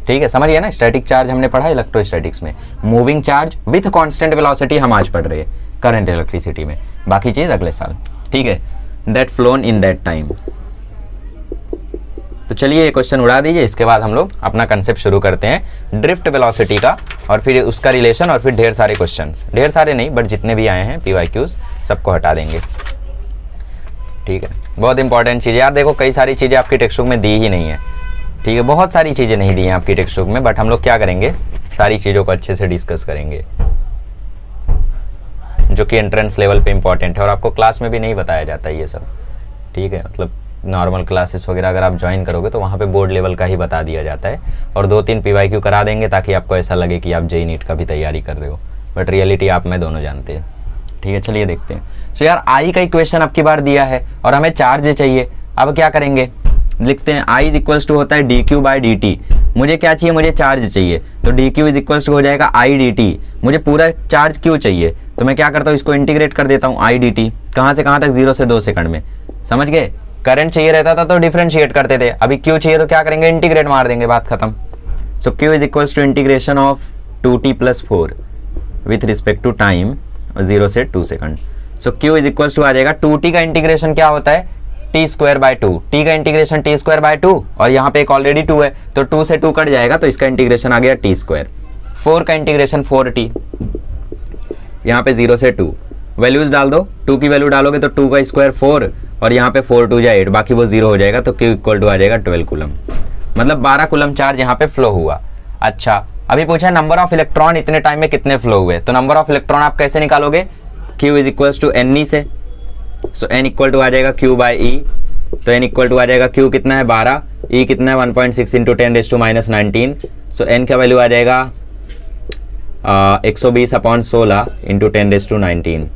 Speaker 1: ठीक है, समझिए ना, स्टैटिक चार्ज हमने पढ़ा इलेक्ट्रोस्टैटिक्स में, moving charge with constant velocity हम आज पढ़ रहे हैं करंट इलेक्ट्रिसिटी में, बाकी चीज अगले साल। ठीक है, that flown in that time. तो चलिए ये क्वेश्चन उड़ा दीजिए, इसके बाद हम लोग अपना कंसेप्ट शुरू करते हैं ड्रिफ्ट वेलोसिटी का, और फिर उसका रिलेशन, और फिर ढेर सारे क्वेश्चंस, ढेर सारे नहीं बट जितने भी आए हैं PYQs सबको हटा देंगे। ठीक है, बहुत इंपॉर्टेंट चीज़ है यार। देखो कई सारी चीज़ें आपकी टेक्स्ट बुक में दी ही नहीं है। ठीक है, बहुत सारी चीज़ें नहीं दी हैं आपकी टेक्स्ट बुक में, बट हम लोग क्या करेंगे, सारी चीज़ों को अच्छे से डिस्कस करेंगे जो कि एंट्रेंस लेवल पे इंपॉर्टेंट है, और आपको क्लास में भी नहीं बताया जाता है ये सब। ठीक है, मतलब नॉर्मल क्लासेस वगैरह अगर आप ज्वाइन करोगे तो वहाँ पे बोर्ड लेवल का ही बता दिया जाता है, और 2-3 PYQ करा देंगे ताकि आपको ऐसा लगे कि आप JEE नीट का भी तैयारी कर रहे हो, बट रियलिटी आप में दोनों जानते हैं। ठीक है, चलिए देखते हैं। सो यार I का इक्वेशन अब की बार दिया है और हमें चार्ज चाहिए। अब क्या करेंगे, लिखते हैं I इज इक्वल्स टू होता है dq बाई dt। मुझे क्या चाहिए, मुझे चार्ज चाहिए, तो dq इज इक्वल्स टू हो जाएगा I dt। मुझे पूरा चार्ज क्यों चाहिए, तो मैं क्या करता हूँ, इसको इंटीग्रेट कर देता हूँ I dt। कहाँ से कहाँ तक, 0 से 2 सेकंड में। समझ गए, करंट चाहिए रहता था तो डिफरेंशिएट करते थे, अभी क्यू चाहिए तो क्या करेंगे, इंटीग्रेट मार देंगे, बात खत्म। So Q is equals to integration of 2t plus 4 with respect to time 0 से 2 second. So Q is equals to आ जाएगा, 2t का इंटीग्रेशन क्या होता है, t स्क्वायर बाय 2, t का इंटीग्रेशन t स्क्वायर बाय 2, और यहाँ पे एक ऑलरेडी 2 है तो 2 से 2 कट जाएगा, तो इसका इंटीग्रेशन आ गया t स्क्वायर। 4 का इंटीग्रेशन 4t, यहाँ पे 0 से 2 वैल्यूज डाल दो, 2 की वैल्यू डालोगे तो 2 का स्क्वायर 4, और यहाँ पे 4 2 8, बाकी वो 0 हो जाएगा, तो Q इक्वल टू आ जाएगा 12 कूलम, मतलब 12 कूलम चार्ज यहाँ पे फ्लो हुआ। अच्छा, अभी पूछा है नंबर ऑफ इलेक्ट्रॉन इतने टाइम में कितने फ्लो हुए, तो नंबर ऑफ इलेक्ट्रॉन आप कैसे निकालोगे, Q is equal to NE से। सो N इक्वल टू आ जाएगा Q बाई E, तो N इक्वल टू आ जाएगा Q कितना है 12, E कितना है 1.6 इंटू 10⁻⁻19। सो N का वैल्यू आ जाएगा 120/16 इंटू 10⁻19।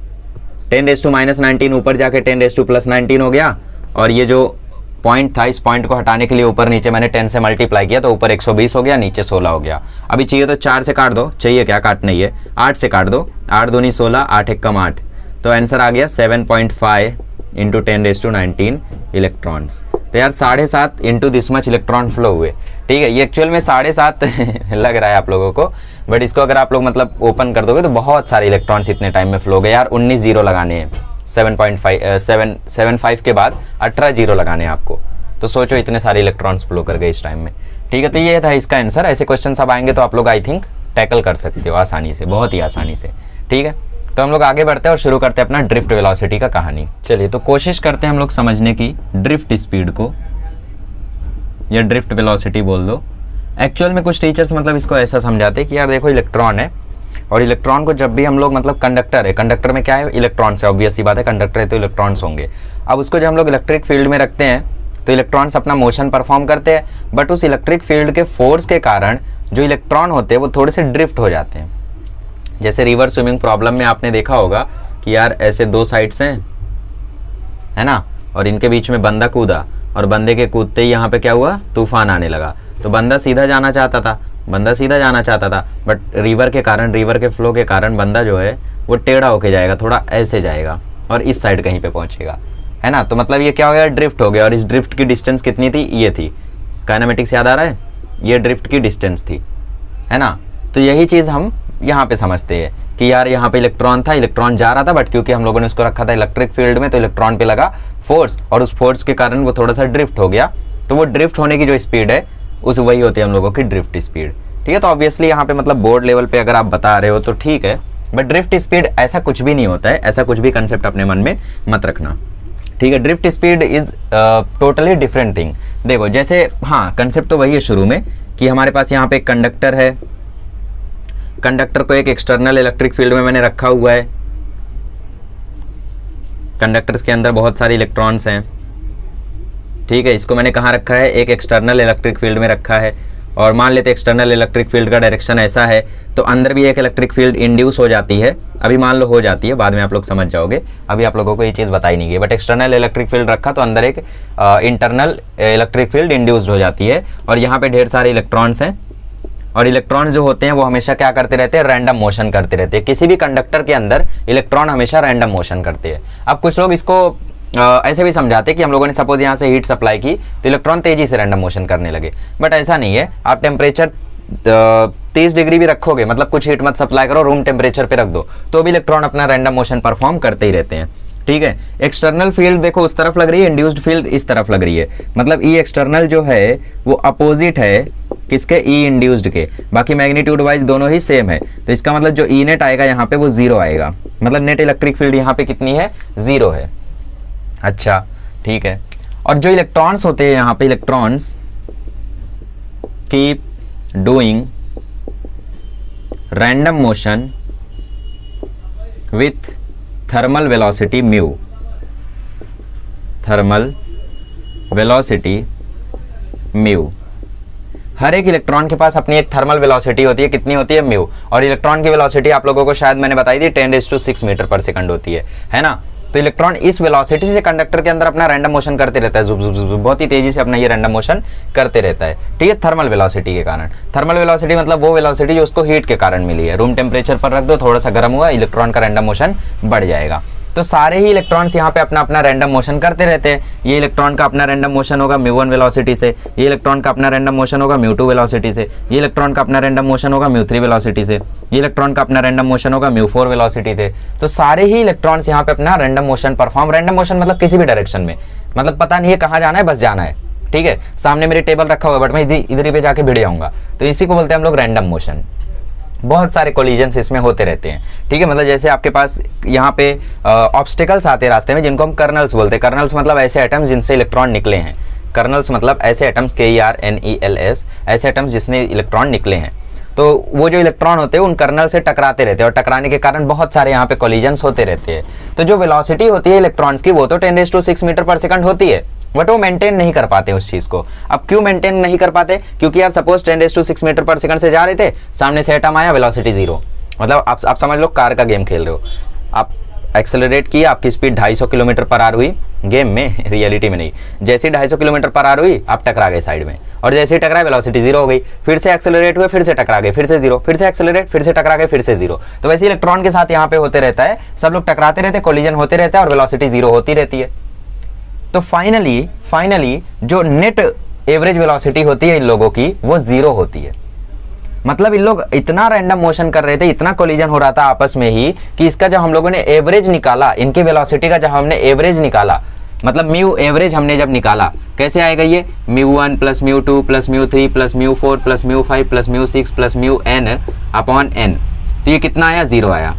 Speaker 1: 10⁻⁻19 ऊपर जाके 10⁻+19 हो गया, और ये जो पॉइंट था इस पॉइंट को हटाने के लिए ऊपर नीचे मैंने 10 से मल्टीप्लाई किया, तो ऊपर 120 हो गया, नीचे 16 हो गया। अभी चाहिए तो 4 से काट दो, चाहिए क्या काटना ही है, 8 से काट दो, 8 दूनी 16, 8 एक कम 8, तो आंसर आ गया 7.5 इंटू 10⁻19 इलेक्ट्रॉन्स। तो यार 7.5 into this much electron flow हुए। ठीक है, ये एक्चुअल में 7.5 लग रहा है आप लोगों को, बट इसको अगर आप लोग मतलब ओपन कर दोगे तो बहुत सारे इलेक्ट्रॉन्स इतने टाइम में फ्लो हो गए यार। 19 जीरो लगाने हैं, 7.5 7.5 के बाद 18 जीरो लगाने हैं आपको। तो सोचो इतने सारे इलेक्ट्रॉन्स फ्लो कर गए इस टाइम में। ठीक है, तो ये था इसका आंसर। ऐसे क्वेश्चन अब आएंगे तो आप लोग आई थिंक टैकल कर सकते हो आसानी से, बहुत ही आसानी से। ठीक है, तो हम लोग आगे बढ़ते हैं और शुरू करते हैं अपना ड्रिफ्ट वेलोसिटी का कहानी। चलिए, तो कोशिश करते हैं हम लोग समझने की ड्रिफ्ट स्पीड को, या ड्रिफ्ट वेलोसिटी बोल दो। एक्चुअल में कुछ टीचर्स मतलब इसको ऐसा समझाते हैं कि यार देखो इलेक्ट्रॉन है, और इलेक्ट्रॉन को जब भी हम लोग मतलब कंडक्टर है, कंडक्टर में क्या है, इलेक्ट्रॉन्स है, ऑब्वियस सी बात है, कंडक्टर है तो इलेक्ट्रॉन्स होंगे। अब उसको जब हम लोग इलेक्ट्रिक फील्ड में रखते हैं तो इलेक्ट्रॉन्स अपना मोशन परफॉर्म करते हैं, बट उस इलेक्ट्रिक फील्ड के फोर्स के कारण जो इलेक्ट्रॉन होते हैं वो थोड़े से ड्रिफ्ट हो जाते हैं। जैसे रिवर स्विमिंग प्रॉब्लम में आपने देखा होगा कि यार ऐसे दो साइड्स हैं, है ना, और इनके बीच में बंदा कूदा, और बंदे के कूदते ही यहाँ पे क्या हुआ, तूफान आने लगा। तो बंदा सीधा जाना चाहता था, बट रिवर के कारण, रिवर के फ्लो के कारण बंदा जो है वो टेढ़ा होके जाएगा, थोड़ा ऐसे जाएगा और इस साइड कहीं पे पहुंचेगा, है ना। तो मतलब ये क्या हो गया, ड्रिफ्ट हो गया। और इस ड्रिफ्ट की डिस्टेंस कितनी थी, ये थी, काइनेमेटिक्स याद आ रहा है, ये ड्रिफ्ट की डिस्टेंस थी, है ना। तो यही चीज़ हम यहाँ पे समझते हैं कि यार यहाँ पे इलेक्ट्रॉन था, इलेक्ट्रॉन जा रहा था, बट क्योंकि हम लोगों ने उसको रखा था इलेक्ट्रिक फील्ड में तो इलेक्ट्रॉन पे लगा फोर्स, और उस फोर्स के कारण वो थोड़ा सा ड्रिफ्ट हो गया। तो वो ड्रिफ्ट होने की जो स्पीड है उस वही होती है हम लोगों की ड्रिफ्ट स्पीड। ठीक है, तो ऑब्वियसली यहाँ पे मतलब बोर्ड लेवल पे अगर आप बता रहे हो तो ठीक है, बट ड्रिफ्ट स्पीड ऐसा कुछ भी नहीं होता है, ऐसा कुछ भी कंसेप्ट अपने मन में मत रखना। ठीक है, drift speed is totally different thing. देखो जैसे, हाँ, कंसेप्ट तो वही है शुरू में कि हमारे पास यहाँ पे एक कंडक्टर है, कंडक्टर को एक एक्सटर्नल इलेक्ट्रिक फील्ड में मैंने रखा हुआ है, कंडक्टर्स के अंदर बहुत सारे इलेक्ट्रॉन्स हैं। ठीक है, इसको मैंने कहाँ रखा है, एक एक्सटर्नल इलेक्ट्रिक फील्ड में रखा है, और मान लेते एक्सटर्नल इलेक्ट्रिक फील्ड का डायरेक्शन ऐसा है, तो अंदर भी एक इलेक्ट्रिक फील्ड इंड्यूस हो जाती है। अभी मान लो हो जाती है, बाद में आप लोग समझ जाओगे, अभी आप लोगों को ये चीज़ बताई नहीं गई, बट एक्सटर्नल इलेक्ट्रिक फील्ड रखा तो अंदर एक इंटरनल इलेक्ट्रिक फील्ड इंड्यूस्ड हो जाती है, और यहाँ पे ढेर सारे इलेक्ट्रॉन्स हैं। और इलेक्ट्रॉन जो होते हैं वो हमेशा क्या करते रहते हैं, रैंडम मोशन करते रहते हैं। किसी भी कंडक्टर के अंदर इलेक्ट्रॉन हमेशा रैंडम मोशन करते हैं। अब कुछ लोग इसको ऐसे भी समझाते हैं कि हम लोगों ने सपोज यहाँ से हीट सप्लाई की तो इलेक्ट्रॉन तेजी से रैंडम मोशन करने लगे, बट ऐसा नहीं है। आप टेम्परेचर 30 डिग्री भी रखोगे, मतलब कुछ हीट मत सप्लाई करो, रूम टेम्परेचर पे रख दो, तो भी इलेक्ट्रॉन अपना रैंडम मोशन परफॉर्म करते ही रहते हैं। ठीक है, एक्सटर्नल फील्ड देखो उस तरफ लग रही है, इंड्यूस्ड फील्ड इस तरफ लग रही है, मतलब ई एक्सटर्नल जो है वो अपोजिट है किसके, ई इंड्यूस्ड के। बाकी मैग्नीट्यूड वाइज दोनों ही सेम है, तो इसका मतलब जो ई नेट आएगा यहाँ पे वो 0 आएगा, मतलब नेट इलेक्ट्रिक फील्ड यहाँ पे कितनी है, 0 है। अच्छा, ठीक है। और जो इलेक्ट्रॉन्स होते हैं यहाँ पे, electrons keep doing random motion with thermal velocity mu, thermal velocity mu. हर एक इलेक्ट्रॉन के पास अपनी एक थर्मल वेलोसिटी होती है, कितनी होती है, म्यू। और इलेक्ट्रॉन की वेलोसिटी आप लोगों को शायद मैंने बताई थी 10⁶ मीटर पर सेकंड होती है ना। तो इलेक्ट्रॉन इस वेलोसिटी से कंडक्टर के अंदर अपना रैंडम मोशन करते रहता है, जुब जुब जुब, बहुत ही तेजी से अपना ये रैंडम मोशन करते रहता है। ठीक है, थर्मल वेलोसिटी के कारण। थर्मल वेलोसिटी मतलब वो वेलोसिटी जो उसको हीट के कारण मिली है। रूम टेम्परेचर पर रख दो, थोड़ा सा गर्म हुआ, इलेक्ट्रॉन का रैंडम मोशन बढ़ जाएगा। तो सारे ही इलेक्ट्रॉन्स यहाँ पे अपना अपना रैंडम मोशन करते रहते हैं। ये इलेक्ट्रॉन का अपना रैंडम मोशन होगा μ1 वेलोसिटी से, ये इलेक्ट्रॉन का अपना रैंडम मोशन होगा μ2 वेलोसिटी से, ये इलेक्ट्रॉन का अपना रैंडम मोशन होगा μ3 वेलोसिटी से, ये इलेक्ट्रॉन का अपना रैंडम मोशन होगा μ4 वेलोसिटी से। तो सारे ही इलेक्ट्रॉन्स यहाँ पे अपना random motion perform, random motion मतलब किसी भी डायरेक्शन में, मतलब पता नहीं है कहाँ जाना है, बस जाना है। ठीक है, सामने मेरे टेबल रखा हुआ है बट मैं इधर ही पे जाके भिड़ जाऊंगा, तो इसी को बोलते हैं हम लोग रैंडम मोशन। बहुत सारे कोलिजन्स इसमें होते रहते हैं। ठीक है, मतलब जैसे आपके पास यहाँ पे ऑब्स्टिकल्स आते हैं रास्ते में, जिनको हम कर्नल्स बोलते हैं। कर्नल्स मतलब ऐसे एटम्स जिनसे इलेक्ट्रॉन निकले हैं। कर्नल्स मतलब ऐसे एटम्स, KERNELS, ऐसे एटम्स जिसने इलेक्ट्रॉन निकले हैं। तो वो जो इलेक्ट्रॉन होते हैं उन कर्नल से टकराते रहते हैं, और टकराने के कारण बहुत सारे यहाँ पे कोलिजन्स होते रहते हैं। तो जो वेलोसिटी होती है इलेक्ट्रॉन्स की वो तो 10⁶ मीटर पर सेकंड होती है, बट वो मेंटेन नहीं कर पाते उस चीज को। अब क्यों मेंटेन नहीं कर पाते, क्योंकि यार सपोज 10⁶ मीटर पर सेकंड से जा रहे थे, सामने से एटम आया, वेलोसिटी 0। मतलब आप समझ लो कार का गेम खेल रहे हो, आप एक्सेलरेट किया, आपकी स्पीड 250 किलोमीटर पर आवर हुई गेम में, रियलिटी में नहीं। जैसे ही 250 किलोमीटर पर आवर हुई, आप टकरा गए साइड में, और जैसे ही टकराए वेलोसिटी 0 हो गई। फिर से एक्सेलरेट हुए, फिर से टकरा गए, फिर से 0, फिर से एक्सेलरेट, फिर से टकरा गए, फिर से 0। तो वैसे इलेक्ट्रॉन के साथ यहाँ पे होते रहता है, सब लोग टकराते रहते हैं, कोलिजन होते रहता है, और वेलोसिटी 0 होती रहती है। तो फाइनली जो नेट एवरेज वेलोसिटी होती है इन लोगों की वो 0 होती है। मतलब इन लोग इतना रैंडम मोशन कर रहे थे, इतना कोलिजन हो रहा था आपस में ही, कि इसका जब हम लोगों ने एवरेज निकाला, इनके वेलोसिटी का जब हमने एवरेज निकाला, मतलब म्यू एवरेज हमने जब निकाला कैसे आएगा ये, μ1 plus μ2 plus μ3 plus μ4 plus μ5 plus μ6 plus μn upon n, तो ये कितना आया, 0 आया।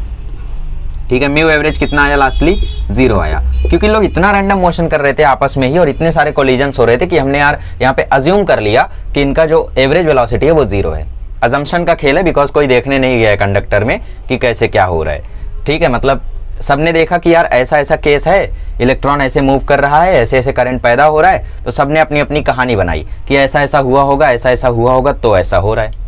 Speaker 1: ठीक है, म्यू एवरेज कितना आया, लास्टली 0 आया, क्योंकि लोग इतना रैंडम मोशन कर रहे थे आपस में ही और इतने सारे कोलिजन्स हो रहे थे कि हमने यार यहाँ पे अज्यूम कर लिया कि इनका जो एवरेज वेलोसिटी है वो 0 है। अजम्पशन का खेल है, बिकॉज कोई देखने नहीं गया है कंडक्टर में कि कैसे क्या हो रहा है। ठीक है, मतलब सबने देखा कि यार ऐसा ऐसा केस है, इलेक्ट्रॉन ऐसे मूव कर रहा है, ऐसे ऐसे करंट पैदा हो रहा है, तो सबने अपनी अपनी कहानी बनाई कि ऐसा ऐसा हुआ होगा, ऐसा ऐसा हुआ होगा, तो ऐसा हो रहा है।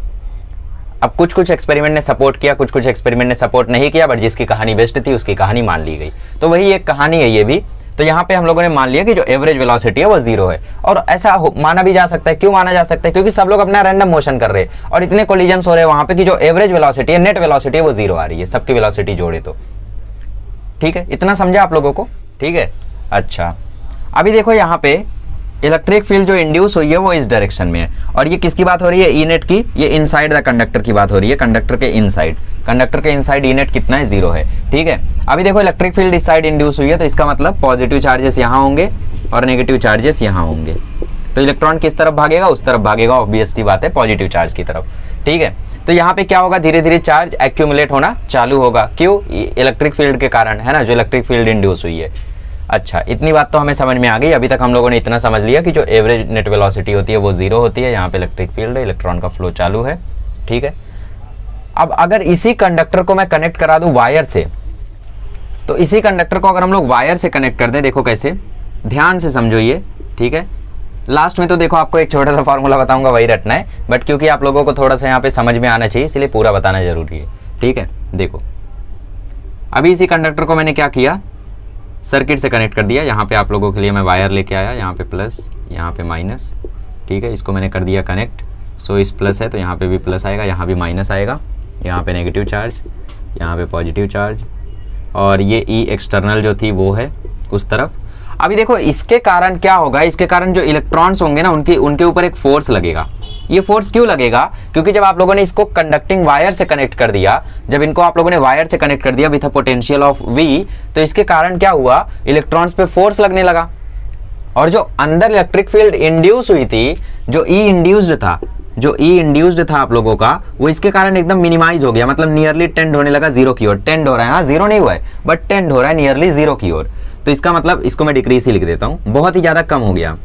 Speaker 1: अब कुछ कुछ एक्सपेरिमेंट ने सपोर्ट किया, कुछ कुछ एक्सपेरिमेंट ने सपोर्ट नहीं किया, बट जिसकी कहानी बेस्ट थी उसकी कहानी मान ली गई। तो वही एक कहानी है ये भी। तो यहाँ पे हम लोगों ने मान लिया कि जो एवरेज वेलोसिटी है वो 0 है, और ऐसा माना भी जा सकता है। क्यों माना जा सकता है, क्योंकि सब लोग अपना रैंडम मोशन कर रहे हैं और इतने कोलिजन्स हो रहे हैं वहां पे कि जो एवरेज वेलोसिटी है, नेट वेलोसिटी है, वो 0 आ रही है, सबकी वेलोसिटी जोड़े तो। ठीक है, इतना समझा आप लोगों को। ठीक है, अच्छा अभी देखो यहाँ पे इलेक्ट्रिक फील्ड जो इंड्यूस हुई है वो इस डायरेक्शन में है, और ये किसकी बात हो रही है, ई नेट की, ये इनसाइड द कंडक्टर की बात हो रही है, कंडक्टर के इनसाइड। कंडक्टर के इनसाइड ई नेट कितना है, 0 है। ठीक है, अभी देखो इलेक्ट्रिक फील्ड इस साइड इंड्यूस हुई है, तो इसका मतलब पॉजिटिव चार्जेस यहाँ होंगे और नेगेटिव चार्जेस यहाँ होंगे, तो इलेक्ट्रॉन किस तरफ भागेगा, उस तरफ भागेगा, ऑब्वियस सी बात है, पॉजिटिव चार्ज की तरफ। ठीक है, तो यहाँ पे क्या होगा, धीरे धीरे चार्ज एक्यूमुलेट होना चालू होगा। क्यों, इलेक्ट्रिक फील्ड के कारण, है ना, जो इलेक्ट्रिक फील्ड इंड्यूस हुई है। अच्छा, इतनी बात तो हमें समझ में आ गई। अभी तक हम लोगों ने इतना समझ लिया कि जो एवरेज नेट वेलोसिटी होती है वो 0 होती है, यहाँ पे इलेक्ट्रिक फील्ड है, इलेक्ट्रॉन का फ्लो चालू है। ठीक है, अब अगर इसी कंडक्टर को मैं कनेक्ट करा दूं वायर से, तो इसी कंडक्टर को अगर हम लोग वायर से कनेक्ट कर दें, देखो कैसे, ध्यान से समझो ये। ठीक है, लास्ट में तो देखो आपको एक छोटा सा फॉर्मूला बताऊंगा, वही रटना है, बट क्योंकि आप लोगों को थोड़ा सा यहाँ पे समझ में आना चाहिए, इसलिए पूरा बताना जरूरी है। ठीक है, देखो अभी इसी कंडक्टर को मैंने क्या किया, सर्किट से कनेक्ट कर दिया। यहाँ पे आप लोगों के लिए मैं वायर लेके आया, यहाँ पे प्लस, यहाँ पे माइनस। ठीक है, इसको मैंने कर दिया कनेक्ट। सो इस प्लस है तो यहाँ पे भी प्लस आएगा, यहाँ भी माइनस आएगा, यहाँ पे नेगेटिव चार्ज, यहाँ पे पॉजिटिव चार्ज, और ये ई एक्सटर्नल जो थी वो है उस तरफ। अभी देखो इसके कारण क्या होगा, इसके कारण जो इलेक्ट्रॉन्स होंगे ना, उनके ऊपर एक फोर्स लगेगा। ये फोर्स क्यों लगेगा, क्योंकि जब आप लोगों ने इसको कंडक्टिंग वायर से कनेक्ट कर दिया, जब इनको आप लोगों ने वायर से कनेक्ट कर दिया with a potential of V, तो इसके कारण क्या हुआ, इलेक्ट्रॉन्स पे फोर्स लगने लगा, और जो अंदर इलेक्ट्रिक फील्ड इंड्यूस हुई थी, जो ई इंड्यूस्ड था आप लोगों का, वो इसके कारण एकदम मिनिमाइज हो गया, मतलब नियरली टेंड होने लगा 0 की ओर। टेंड हो रहा है, हाँ 0 नहीं हुआ है, बट टेंड हो रहा है नियरली 0 की ओर। तो इसका मतलब, इसको मैं डिक्रीज ही लिख देता हूँ, बहुत ही ज्यादा कम हो गया,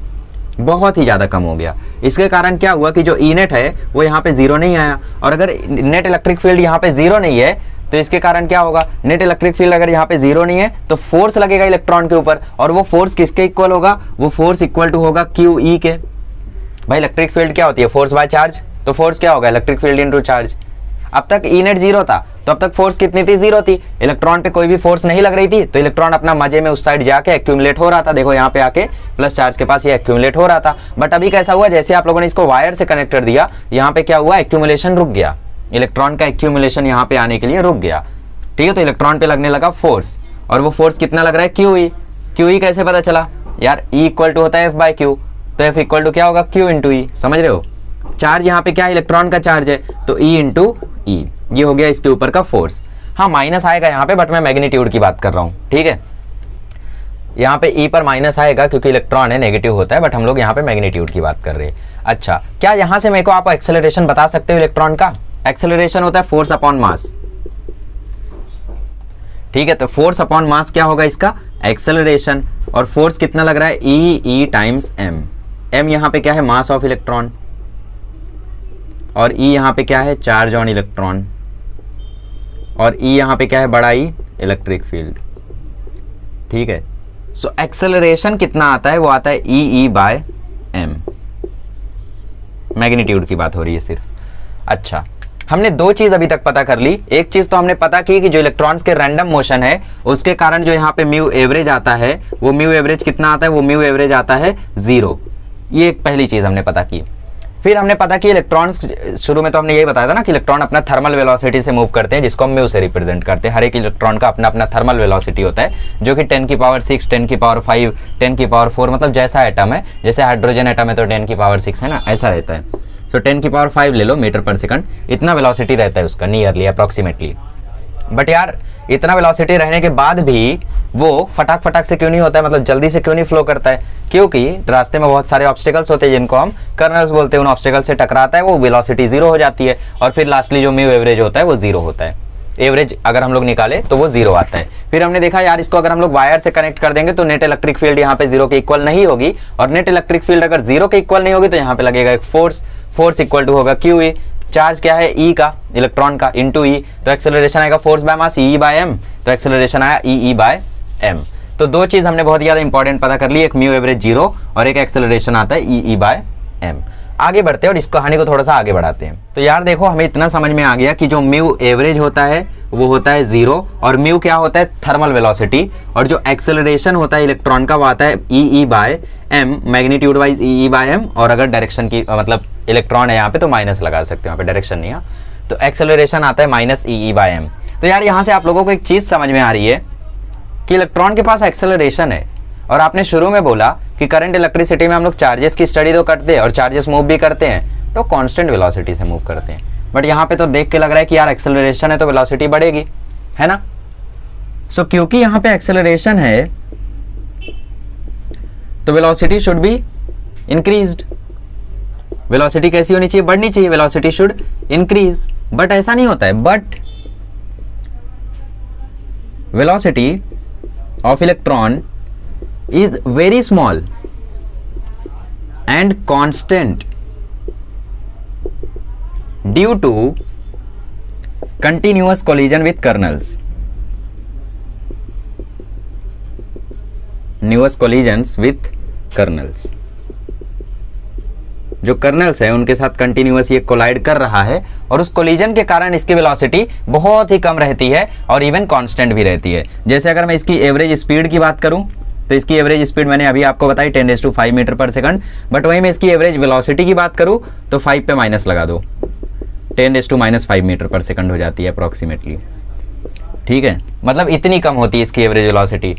Speaker 1: बहुत ही ज्यादा कम हो गया। इसके कारण क्या हुआ कि जो ई नेट है वो यहाँ पे 0 नहीं आया, और अगर नेट इलेक्ट्रिक फील्ड यहाँ पे 0 नहीं है, तो इसके कारण क्या होगा, नेट इलेक्ट्रिक फील्ड अगर यहाँ पे 0 नहीं है तो फोर्स लगेगा इलेक्ट्रॉन के ऊपर, और वो फोर्स किसके इक्वल होगा, वो फोर्स इक्वल टू होगा क्यू ई के। भाई इलेक्ट्रिक फील्ड क्या होती है, फोर्स बाय चार्ज, तो फोर्स क्या होगा, इलेक्ट्रिक फील्ड इनटू चार्ज। अब तक ई नेट 0 था, तो अब तक फोर्स कितनी थी, 0 थी, इलेक्ट्रॉन पे कोई भी फोर्स नहीं लग रही थी, तो इलेक्ट्रॉन अपना मजे में उस साइड जाके एक्यूमुलेट हो रहा था। देखो यहाँ पे आके प्लस चार्ज के पास ये एक्यूमुलेट हो रहा था। बट अभी कैसा हुआ, जैसे आप लोगों ने इसको वायर से कनेक्ट कर दिया, यहाँ पे क्या हुआ, एक्यूमुलेशन रुक गया, इलेक्ट्रॉन का एक्यूमुलेशन यहाँ पे आने के लिए रुक गया। ठीक है, तो इलेक्ट्रॉन पे लगने लगा फोर्स, और वो फोर्स कितना लग रहा है, क्यू ई। क्यू ई कैसे पता चला यार, ई इक्वल टू होता है एफ बाई क्यू, तो एफ इक्वल टू क्या होगा, क्यू इंटू ई। समझ रहे हो, चार्ज यहाँ पे क्या है, इलेक्ट्रॉन का चार्ज है, तो ई इंटू ई, ये हो गया इसके ऊपर का फोर्स। हाँ माइनस आएगा यहाँ पे, बट मैं मैग्नीट्यूड की बात कर रहा हूँ। ठीक है, यहाँ पे ई पर माइनस आएगा क्योंकि इलेक्ट्रॉन है, नेगेटिव होता है, बट हम लोग यहाँ पे मैग्नीट्यूड की बात कर रहे हैं। अच्छा, क्या यहाँ से मेरे को आप एक्सेलरेशन बता सकते हो इलेक्ट्रॉन का? एक्सेलरेशन होता है फोर्स अपॉन मास। ठीक है, तो फोर्स अपॉन मास क्या होगा इसका, एक्सेलरेशन, और फोर्स कितना लग रहा है, ई टाइम्स एम। एम यहाँ पे क्या है, मास ऑफ इलेक्ट्रॉन, और ई यहाँ पे क्या है, चार्ज ऑन इलेक्ट्रॉन, और ई यहाँ पे क्या है, बड़ा ई, इलेक्ट्रिक फील्ड। ठीक है, सो एक्सेलरेशन कितना आता है, वो आता है ई बाय एम। मैग्नीट्यूड की बात हो रही है सिर्फ। अच्छा, हमने दो चीज अभी तक पता कर ली। एक चीज तो हमने पता की कि जो इलेक्ट्रॉन्स के रैंडम मोशन है उसके कारण जो यहाँ पे म्यू एवरेज आता है, वो म्यू एवरेज कितना आता है, वो म्यू एवरेज आता है 0। ये एक पहली चीज हमने पता की। फिर हमने पता कि इलेक्ट्रॉन्स, शुरू में तो हमने यही बताया था ना कि इलेक्ट्रॉन अपना थर्मल वेलोसिटी से मूव करते हैं, जिसको हम म्यू से रिप्रेजेंट करते हैं। हर एक इलेक्ट्रॉन का अपना अपना थर्मल वेलोसिटी होता है, जो कि 10 की पावर 6, 10 की पावर 5, 10 की पावर 4, मतलब जैसा एटम है, जैसे हाइड्रोजन एटम है तो 10 की पावर 6 है ना, ऐसा रहता है। तो 10 की पावर 5 ले लो मीटर पर सेकंड, इतना वेलोसिटी रहता है उसका, नियरली अप्रॉक्सीमेटली। बट यार इतना वेलोसिटी रहने के बाद भी वो फटाक फटाक से क्यों नहीं होता है, मतलब जल्दी से क्यों नहीं फ्लो करता है? क्योंकि रास्ते में बहुत सारे ऑब्स्टिकल्स होते हैं जिनको हम कर्नल्स बोलते हैं, उन ऑब्स्टिकल से टकराता है, वो वेलोसिटी जीरो हो जाती है और फिर लास्टली जो म्यू एवरेज होता है वो जीरो होता है। एवरेज अगर हम लोग निकाले तो वो जीरो आता है। फिर हमने देखा यार इसको अगर हम लोग वायर से कनेक्ट कर देंगे तो नेट इलेक्ट्रिक फील्ड यहाँ पे जीरो के इक्वल नहीं होगी, और नेट इलेक्ट्रिक फील्ड अगर जीरो के इक्वल नहीं होगी तो यहाँ पे लगेगा एक फोर्स इक्वल टू होगा क्यू ई, चार्ज क्या है ई का, इलेक्ट्रॉन का, इनटू ई, तो एक्सेलरेशन आएगा force by mass E by M, तो एक्सेलरेशन आया ई बाय एम। तो दो चीज हमने बहुत ज्यादा इंपॉर्टेंट पता कर ली, एक म्यू एवरेज जीरो और एक एक्सेलरेशन आता है ई बाय एम। आगे बढ़ते हैं और इस कहानी को थोड़ा सा आगे बढ़ाते हैं। तो यार देखो हमें इतना समझ में आ गया कि जो म्यू एवरेज होता है वो होता है जीरो, और म्यू क्या होता है थर्मल वेलोसिटी, और जो एक्सेलरेशन होता है इलेक्ट्रॉन का वो आता है E by M, magnitude wise E by M, और अगर डायरेक्शन की मतलब इलेक्ट्रॉन है यहाँ पे तो माइनस लगा सकते हो, यहाँ पे डायरेक्शन नहीं है, तो एक्सेलरेशन आता है माइनस ई बाय एम। तो यार यहाँ से आप लोगों को एक चीज समझ में आ रही है कि इलेक्ट्रॉन के पास एक्सेलरेशन है, और आपने शुरू में बोला कि करंट इलेक्ट्रिसिटी में हम लोग चार्जेस की स्टडी तो करते हैं और चार्जेस मूव भी करते हैं, तो कांस्टेंट वेलोसिटी से मूव करते हैं। बट यहाँ पे तो देख के लग रहा है कि यार एक्सेलरेशन है तो वेलोसिटी बढ़ेगी, है ना? सो क्योंकि यहाँ पे एक्सेलरेशन है तो velocity should be increased. Velocity कैसी होनी चाहिए? बढ़नी चाहिए, वेलोसिटी शुड इंक्रीज। बट ऐसा नहीं होता है, but velocity of electron is very small and constant due to continuous collision with kernels. Continuous collisions with kernels. जो कर्नल्स है उनके साथ कंटिन्यूअस ये कोलाइड कर रहा है, और उस कोलिजन के कारण इसकी वेलोसिटी बहुत ही कम रहती है और इवन कांस्टेंट भी रहती है। जैसे अगर मैं इसकी एवरेज स्पीड की बात करूं तो इसकी एवरेज स्पीड मैंने अभी आपको बताई 10⁵ मीटर पर सेकंड, बट वहीं मैं इसकी एवरेज वेलोसिटी की बात करूं तो 5 पे माइनस लगा दो, 10⁻⁵ मीटर पर सेकंड हो जाती है अप्रोक्सीमेटली। ठीक है, मतलब इतनी कम होती है इसकी एवरेज वेलोसिटी।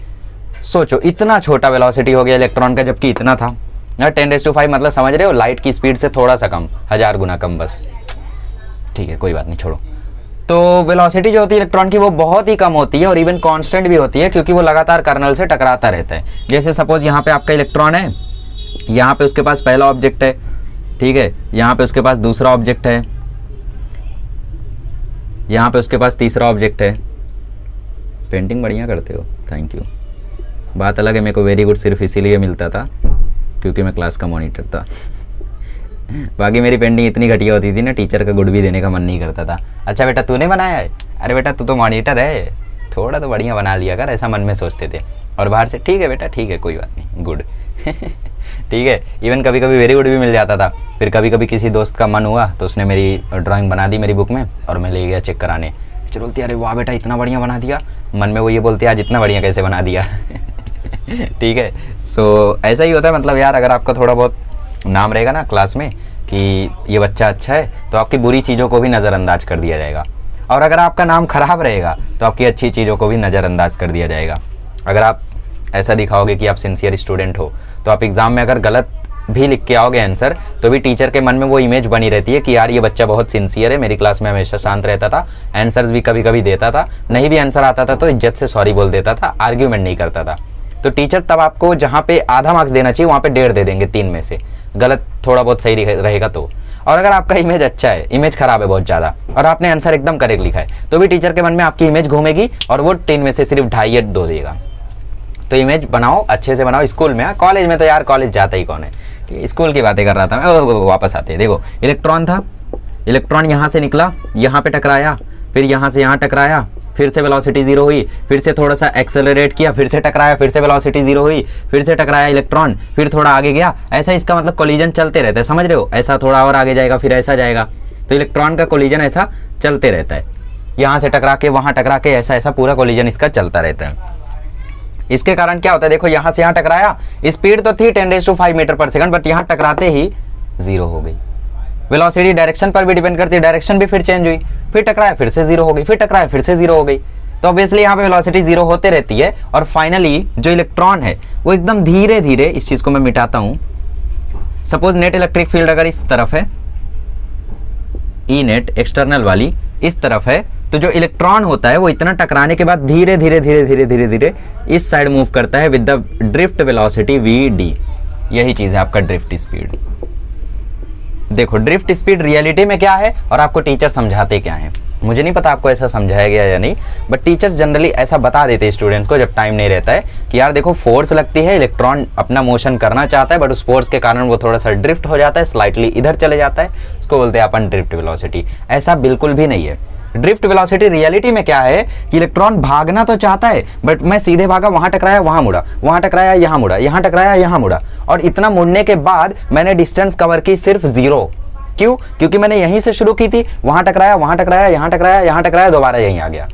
Speaker 1: सोचो इतना छोटा वेलोसिटी हो गया इलेक्ट्रॉन का, जबकि इतना था 10⁵, मतलब समझ रहे हो, लाइट की स्पीड से थोड़ा सा कम, 1000 गुना कम बस। ठीक है, कोई बात नहीं, छोड़ो। तो वेलोसिटी जो होती है इलेक्ट्रॉन की वो बहुत ही कम होती है और इवन कांस्टेंट भी होती है, क्योंकि वो लगातार कर्नल से टकराता रहता है। जैसे सपोज यहाँ पे आपका इलेक्ट्रॉन है, यहाँ पे उसके पास पहला ऑब्जेक्ट है, ठीक है, यहाँ पे उसके पास दूसरा ऑब्जेक्ट है, यहाँ पे उसके पास तीसरा ऑब्जेक्ट है। पेंटिंग बढ़िया करते हो, थैंक यू। बात अलग है, मेरे को वेरी गुड सिर्फ इसीलिए मिलता था क्योंकि मैं क्लास का मॉनिटर था। बाकी मेरी पेंटिंग इतनी घटिया होती थी ना, टीचर का गुड भी देने का मन नहीं करता था। अच्छा बेटा तूने बनाया है? अरे बेटा तू तो मॉनिटर है, थोड़ा तो बढ़िया बना लिया कर, ऐसा मन में सोचते थे। और बाहर से ठीक है बेटा, ठीक है, कोई बात नहीं, गुड। ठीक है, इवन कभी कभी वेरी गुड भी मिल जाता था। फिर कभी कभी किसी दोस्त का मन हुआ तो उसने मेरी ड्राइंग बना दी मेरी बुक में, और मैं ले गया चेक कराने। टीचर बोलती अरे वाह बेटा इतना बढ़िया बना दिया, मन में वो ये बोलती आज इतना बढ़िया कैसे बना दिया। ठीक है, सो ऐसा ही होता है। मतलब यार अगर आपका थोड़ा बहुत नाम रहेगा ना क्लास में कि ये बच्चा अच्छा है, तो आपकी बुरी चीज़ों को भी नज़रअंदाज कर दिया जाएगा, और अगर आपका नाम खराब रहेगा तो आपकी अच्छी चीज़ों को भी नज़रअंदाज कर दिया जाएगा। अगर आप ऐसा दिखाओगे कि आप सिंसियर स्टूडेंट हो, तो आप एग्ज़ाम में अगर गलत भी लिख के आओगे आंसर, तो भी टीचर के मन में वो इमेज बनी रहती है कि यार ये बच्चा बहुत सिंसियर है, मेरी क्लास में हमेशा शांत रहता था, आंसर्स भी कभी कभी देता था, नहीं भी आंसर आता था तो इज्जत से सॉरी बोल देता था, आर्ग्यूमेंट नहीं करता था। तो टीचर तब आपको जहाँ पे आधा मार्क्स देना चाहिए वहाँ पे 1.5 दे देंगे 3 में से, गलत थोड़ा बहुत सही रहेगा तो। और अगर आपका इमेज अच्छा है, इमेज खराब है बहुत ज़्यादा, और आपने आंसर एकदम करेक्ट लिखा है, तो भी टीचर के मन में आपकी इमेज घूमेगी और वो 3 में से सिर्फ 2.5 या 2 देगा। तो इमेज बनाओ, अच्छे से बनाओ। स्कूल में, कॉलेज में तो यार कॉलेज जाता ही कौन है, स्कूल की बातें कर रहा था मैं। वापस आते हैं, देखो इलेक्ट्रॉन था, इलेक्ट्रॉन यहाँ से निकला, यहाँ पे टकराया, फिर यहाँ से यहाँ टकराया, फिर से वेलोसिटी जीरो हुई, फिर से थोड़ा सा एक्सेलरेट किया, फिर से टकराया, फिर से वेलोसिटी जीरो हुई, फिर से टकराया इलेक्ट्रॉन, फिर थोड़ा आगे गया। ऐसा इसका मतलब कोलिजन चलते रहते हैं, समझ रहे हो? ऐसा थोड़ा और आगे जाएगा, फिर ऐसा जाएगा। तो इलेक्ट्रॉन का कोलिजन ऐसा चलते रहता है, यहाँ से टकरा के वहाँ टकरा के, ऐसा ऐसा पूरा कोलिजन इसका चलता रहता है। इसके कारण क्या होता है, देखो यहाँ से यहाँ टकराया, स्पीड तो थी 10⁵ मीटर पर सेकंड, बट यहाँ टकराते ही जीरो हो गई। वेलोसिटी डायरेक्शन पर भी डिपेंड करती है, डायरेक्शन भी फिर चेंज हुई, फिर टकराया फिर से जीरो हो गई, फिर टकराया फिर से जीरो हो गई। तो ऑब्वियसली यहाँ पे वेलोसिटी जीरो होते रहती है, और फाइनली जो इलेक्ट्रॉन है वो एकदम धीरे धीरे, इस चीज को मैं मिटाता हूं। सपोज नेट इलेक्ट्रिक फील्ड अगर इस तरफ है, ई नेट एक्सटर्नल वाली इस तरफ है, तो जो इलेक्ट्रॉन होता है वो इतना टकराने के बाद धीरे धीरे धीरे धीरे धीरे धीरे इस साइड मूव करता है with the drift velocity vd। यही चीज है आपका ड्रिफ्ट स्पीड। देखो ड्रिफ्ट स्पीड रियलिटी में क्या है और आपको टीचर समझाते क्या है, मुझे नहीं पता आपको ऐसा समझाया गया या नहीं, बट टीचर्स जनरली ऐसा बता देते हैं स्टूडेंट्स को जब टाइम नहीं रहता है कि यार देखो फोर्स लगती है, इलेक्ट्रॉन अपना मोशन करना चाहता है बट उस फोर्स के कारण वो थोड़ा सा ड्रिफ्ट हो जाता है, स्लाइटली इधर चले जाता है, उसको बोलते हैं अपन ड्रिफ्ट वेलोसिटी। ऐसा बिल्कुल भी नहीं है। ड्रिफ्ट वेलोसिटी रियलिटी में क्या है कि इलेक्ट्रॉन भागना तो चाहता है बट मैं सीधे भागा, वहां टकराया वहां मुड़ा, वहां टकराया यहां मुड़ा, यहां टकराया यहां मुड़ा, और इतना मुड़ने के बाद मैंने डिस्टेंस कवर की सिर्फ 0। क्यों? क्योंकि मैंने यहीं से शुरू की थी, वहां टकराया, वहां टकराया, यहां टकराया, यहां टकराया, दोबारा यहीं आ गया,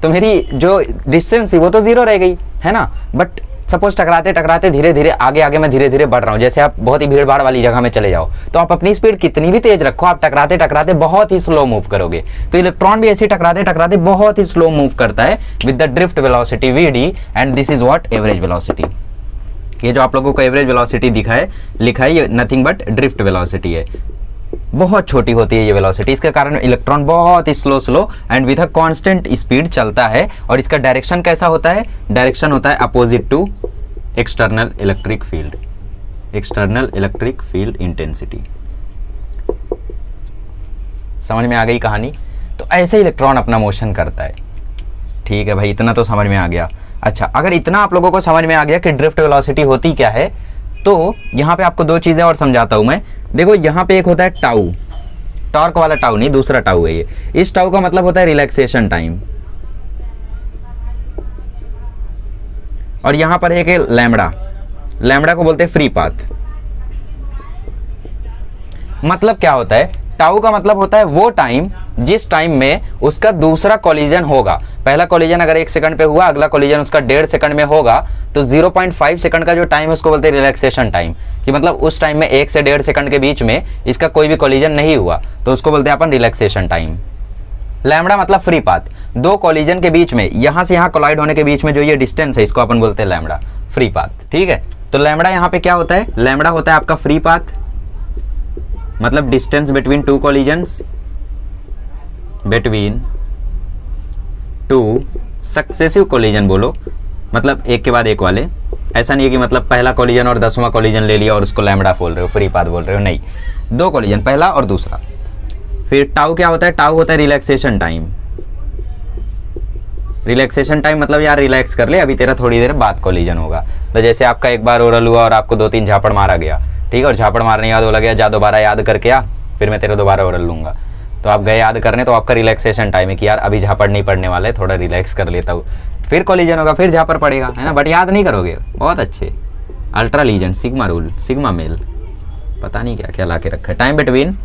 Speaker 1: तो मेरी जो डिस्टेंस थी वो तो 0 रह गई है ना। बट सपोज टकराते टकराते धीरे धीरे आगे आगे मैं धीरे धीरे बढ़ रहा हूँ, जैसे आप बहुत ही भीड़ भाड़ वाली जगह में चले जाओ तो आप अपनी स्पीड कितनी भी तेज रखो, आप टकराते टकराते बहुत ही स्लो मूव करोगे। तो इलेक्ट्रॉन भी ऐसे टकराते टकराते बहुत ही स्लो मूव करता है with the drift velocity vd and this is what average velocity. ये जो आप लोगों को एवरेज वेलोसिटी दिखा है लिखा है ये नथिंग बट ड्रिफ्ट वेलोसिटी है। बहुत छोटी होती है ये वेलोसिटी, इसके कारण इलेक्ट्रॉन बहुत ही slow and with a constant speed चलता है। और इसका डायरेक्शन कैसा होता है? डायरेक्शन होता है opposite to external electric field, external electric field intensity. समझ में आ गई कहानी? तो ऐसे इलेक्ट्रॉन अपना मोशन करता है। ठीक है भाई, इतना तो समझ में आ गया। अच्छा, अगर इतना आप लोगों को समझ में आ गया कि ड्रिफ्ट वेलोसिटी होती क्या है, तो यहाँ पे आपको दो चीजें और समझाता हूं मैं। देखो यहाँ पे एक होता है टाउ, टॉर्क वाला टाउ नहीं, दूसरा टाउ है ये। इस टाउ का मतलब होता है रिलैक्सेशन टाइम, और यहां पर एक है लैम्बडा, लैम्बडा को बोलते हैं फ्री पाथ। मतलब क्या होता है? टाउ का मतलब होता है वो टाइम जिस टाइम में उसका दूसरा कोलिजन होगा। पहला कोलिजन अगर 1 सेकंड पे हुआ, अगला कोलिजन उसका 1.5 सेकंड में होगा, तो 0.5 सेकंड का जो टाइम है उसको बोलते हैं रिलैक्सेशन टाइम। कि मतलब उस टाइम में 1 से 1.5 सेकंड के बीच में इसका कोई भी कोलिजन नहीं हुआ, तो उसको बोलते हैं अपन रिलैक्सेशन टाइम। लैम्बडा मतलब फ्री पाथ, दो कोलिजन के बीच में, यहां से यहां कोलाइड होने के बीच में जो ये डिस्टेंस है इसको अपन बोलते हैं लैम्बडा, फ्री पाथ। ठीक है, तो लैम्बडा यहाँ पे क्या होता है? लैम्बडा होता है आपका फ्री पाथ, मतलब distance between two collisions, between two successive collision बोलो, मतलब एक के बाद एक वाले। ऐसा नहीं है कि मतलब पहला कोलिजन और 10वां कोलिजन ले लिया और उसको लैम्बडा बोल रहे हो, फ्री पाथ बोल रहे हो, नहीं। दो कोलिजन, पहला और दूसरा। फिर टाउ क्या होता है? टाउ होता है रिलैक्सेशन टाइम। रिलैक्सेशन टाइम मतलब यार रिलैक्स कर ले, अभी तेरा थोड़ी देर बाद कोलिजन होगा। तो जैसे आपका एक बार ओरल हुआ और आपको 2-3 झापड़ मारा गया, ठीक है, और झापड़ मारने याद बोला गया जा दोबारा याद करके आ, फिर मैं तेरा दोबारा ओरल लूंगा। तो आप गए याद करने, तो आपका रिलैक्सेशन टाइम है कि यार अभी झापड़ नहीं पड़ने वाला है, थोड़ा रिलैक्स कर लेता हूँ, फिर कोलिजन होगा, फिर झापड़ पड़ेगा, है ना। बट याद नहीं करोगे, बहुत अच्छे। Ultra legion, sigma rule, sigma male, पता नहीं क्या क्या ला के रखा है। Time between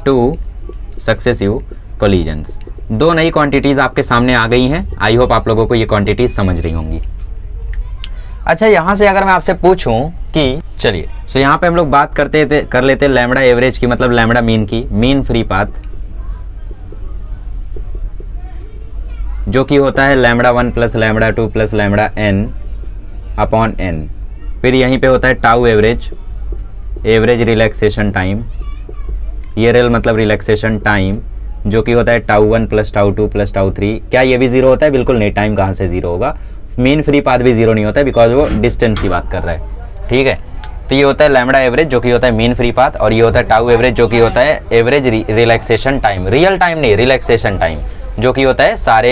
Speaker 1: two successive collisions. दो नई क्वांटिटीज आपके सामने आ गई हैं। आई होप आप लोगों को ये क्वांटिटीज समझ रही होंगी। अच्छा, यहां से अगर मैं आपसे पूछूं कि चलिए, सो यहां पे हम लोग बात कर लेते लैम्बडा एवरेज की, मतलब लैम्बडा मीन की, मीन फ्री पाथ, जो कि होता है lambda 1 plus lambda 2 plus lambda n upon n। फिर यहीं पे होता है tau average, average relaxation time, ये रेल मतलब रिलैक्सेशन टाइम, जो कि होता है tau 1 plus tau 2 plus tau 3। क्या ये भी 0 होता है? बिल्कुल नहीं, टाइम कहाँ से 0 होगा। मीन फ्री पाथ भी 0 नहीं होता है, बिकॉज वो डिस्टेंस की बात कर रहा है। ठीक है, तो ये होता है लैम्बडा एवरेज जो कि होता है मीन फ्री पाथ, और ये होता है टाउ एवरेज जो कि होता है average relaxation time, real time नहीं, रिलैक्सेशन टाइम, जो कि होता है सारे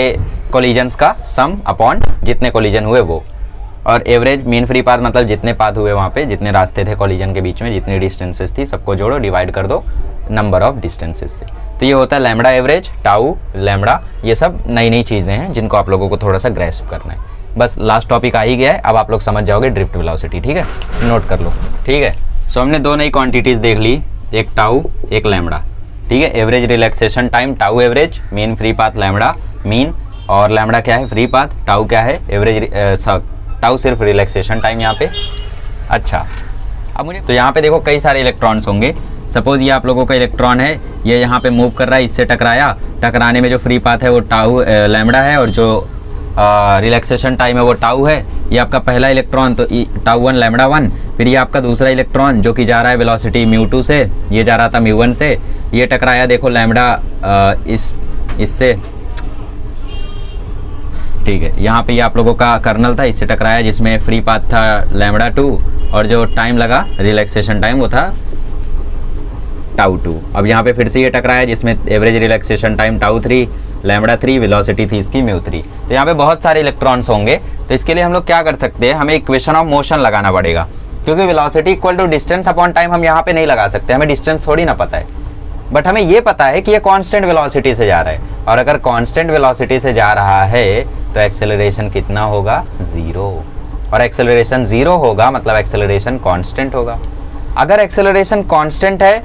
Speaker 1: कोलिजन्स का सम अपॉन जितने कोलिजन हुए वो। और एवरेज मीन फ्री पाथ मतलब जितने पाथ हुए वहाँ पे, जितने रास्ते थे कोलिजन के बीच में, जितनी डिस्टेंसेस थी, सबको जोड़ो, डिवाइड कर दो नंबर ऑफ डिस्टेंसेस से। तो ये होता है लैम्बडा एवरेज, टाउ, लैम्बडा, ये सब नई नई चीज़ें हैं जिनको आप लोगों को थोड़ा सा ग्रैस्प करना है। बस लास्ट टॉपिक आ ही गया है, अब आप लोग समझ जाओगे ड्रिफ्ट वेलोसिटी। ठीक है, नोट कर लो। ठीक है, सो हमने दो नई क्वांटिटीज़ देख ली, एक टाउ, एक लैम्बडा। ठीक है, average relaxation time tau average, mean free path lambda mean, और लैम्बडा क्या है? Free path. टाउ क्या है? एवरेज, टाउ सिर्फ रिलैक्सेशन टाइम यहाँ पे। अच्छा, अब मुझे तो यहाँ पे देखो कई सारे इलेक्ट्रॉन्स होंगे। सपोज ये आप लोगों का इलेक्ट्रॉन है, ये यहाँ पे मूव कर रहा है, इससे टकराया, टकराने में जो फ्री पाथ है वो टाउ लैम्बडा है, और जो रिलैक्सेशन टाइम है वो टाउ है। ये आपका पहला इलेक्ट्रॉन, तो टाउ 1 लैम्बडा 1। फिर ये आपका दूसरा इलेक्ट्रॉन जो कि जा रहा है वेलोसिटी μ2 से, ये जा रहा था μ1 से, ये टकराया देखो लैम्बडा इससे, ठीक है, यहाँ पे ये आप लोगों का कर्नल था, इससे टकराया जिसमें फ्री पाथ था λ2 और जो टाइम लगा रिलैक्सेशन टाइम वो था τ2। अब यहाँ पे फिर से ये टकराया जिसमें एवरेज रिलैक्सेशन टाइम τ3 λ3 वेलोसिटी थी इसकी μ3। तो यहाँ पे बहुत सारे इलेक्ट्रॉन्स होंगे, तो इसके लिए हम लोग क्या कर सकते हैं, हमें इक्वेशन ऑफ मोशन लगाना पड़ेगा, क्योंकि velocity equal to distance upon time हम यहाँ पे नहीं लगा सकते, हमें डिस्टेंस थोड़ी ना पता है, बट हमें ये पता है कि ये कांस्टेंट वेलोसिटी से जा रहा है, और अगर कांस्टेंट वेलोसिटी से जा रहा है तो एक्सेलरेशन कितना होगा, 0, और एक्सेलरेशन 0 होगा मतलब एक्सेलरेशन कांस्टेंट होगा। अगर एक्सेलरेशन कांस्टेंट है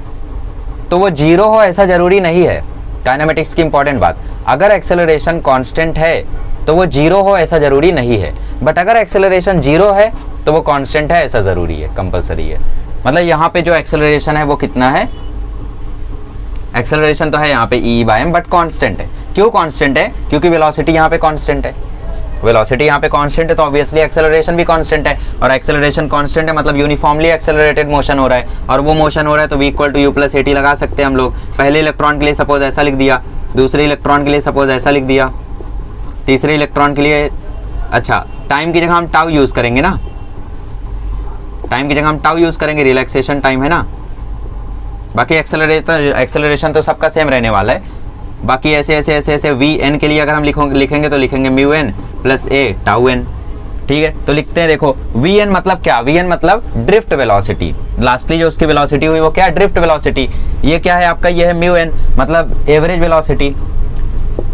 Speaker 1: तो वो 0 हो ऐसा जरूरी नहीं है, काइनेमेटिक्स की इंपॉर्टेंट बात, अगर एक्सेलरेशन कांस्टेंट है तो वो 0 हो ऐसा जरूरी नहीं है, बट अगर एक्सेलरेशन 0 है तो वो कांस्टेंट है ऐसा जरूरी है, कंपलसरी है। मतलब यहाँ पे जो एक्सेलरेशन है वो कितना है, एक्सेलरेशन तो है यहाँ पे e/m बट कांस्टेंट है। क्यों कांस्टेंट है, क्योंकि वेलोसिटी यहाँ पे कांस्टेंट है, वेलोसिटी यहाँ पे कांस्टेंट है तो ऑब्वियसली एक्सेलरेशन भी कांस्टेंट है, और एक्सेलरेशन कांस्टेंट है मतलब यूनिफॉर्मली एक्सेलरेटेड मोशन हो रहा है, और वो मोशन हो रहा है तो v = u + at लगा सकते हैं हम लोग। पहले इलेक्ट्रॉन के लिए सपोज ऐसा लिख दिया, दूसरे इलेक्ट्रॉन के लिए सपोज ऐसा लिख दिया, तीसरे इलेक्ट्रॉन के लिए, अच्छा टाइम की जगह हम टाउ यूज करेंगे ना, टाइम की जगह हम टाउ यूज करेंगे, रिलैक्सेशन टाइम है ना, बाकी एक्सेलरेशन तो सबका सेम रहने वाला है। बाकी ऐसे ऐसे ऐसे ऐसे vn के लिए अगर हम लिखेंगे तो लिखेंगे μn + a τn, ठीक है। तो लिखते हैं, देखो vn मतलब क्या, vn मतलब ड्रिफ्ट वेलोसिटी, लास्टली जो उसकी वेलोसिटी हुई वो क्या है, ड्रिफ्ट वेलोसिटी। ये क्या है आपका, ये है μn मतलब average velocity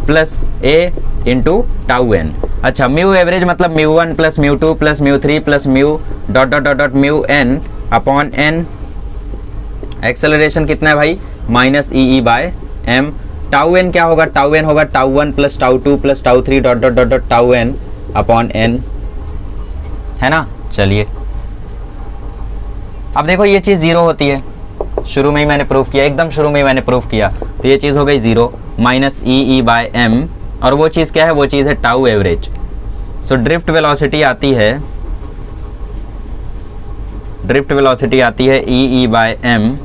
Speaker 1: plus a into τn। अच्छा म्यू एवरेज मतलब μ1 + μ2 + μ3 + μ ... μn / n। एक्सेलरेशन कितना है भाई, -e/m। τn क्या होगा, τn होगा τ1 + τ2 + τ3 ... τn / n, है ना। चलिए अब देखो ये चीज़ 0 होती है, शुरू में ही मैंने प्रूफ किया, एकदम शुरू में ही मैंने प्रूफ किया, तो ये चीज़ हो गई 0 -e/m, और वो चीज़ क्या है, वो चीज़ है tau average. So drift velocity आती है, ड्रिफ्ट वेलोसिटी आती है e/m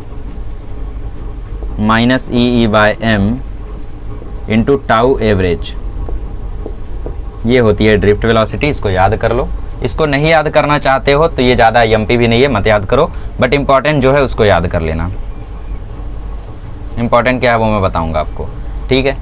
Speaker 1: -e/m into tau average, ये होती है ड्रिफ्ट वेलोसिटी। इसको याद कर लो, इसको नहीं याद करना चाहते हो तो ये ज़्यादा एमपी भी नहीं है, मत याद करो, बट इंपॉर्टेंट जो है उसको याद कर लेना। इंपॉर्टेंट क्या है वो मैं बताऊंगा आपको, ठीक है।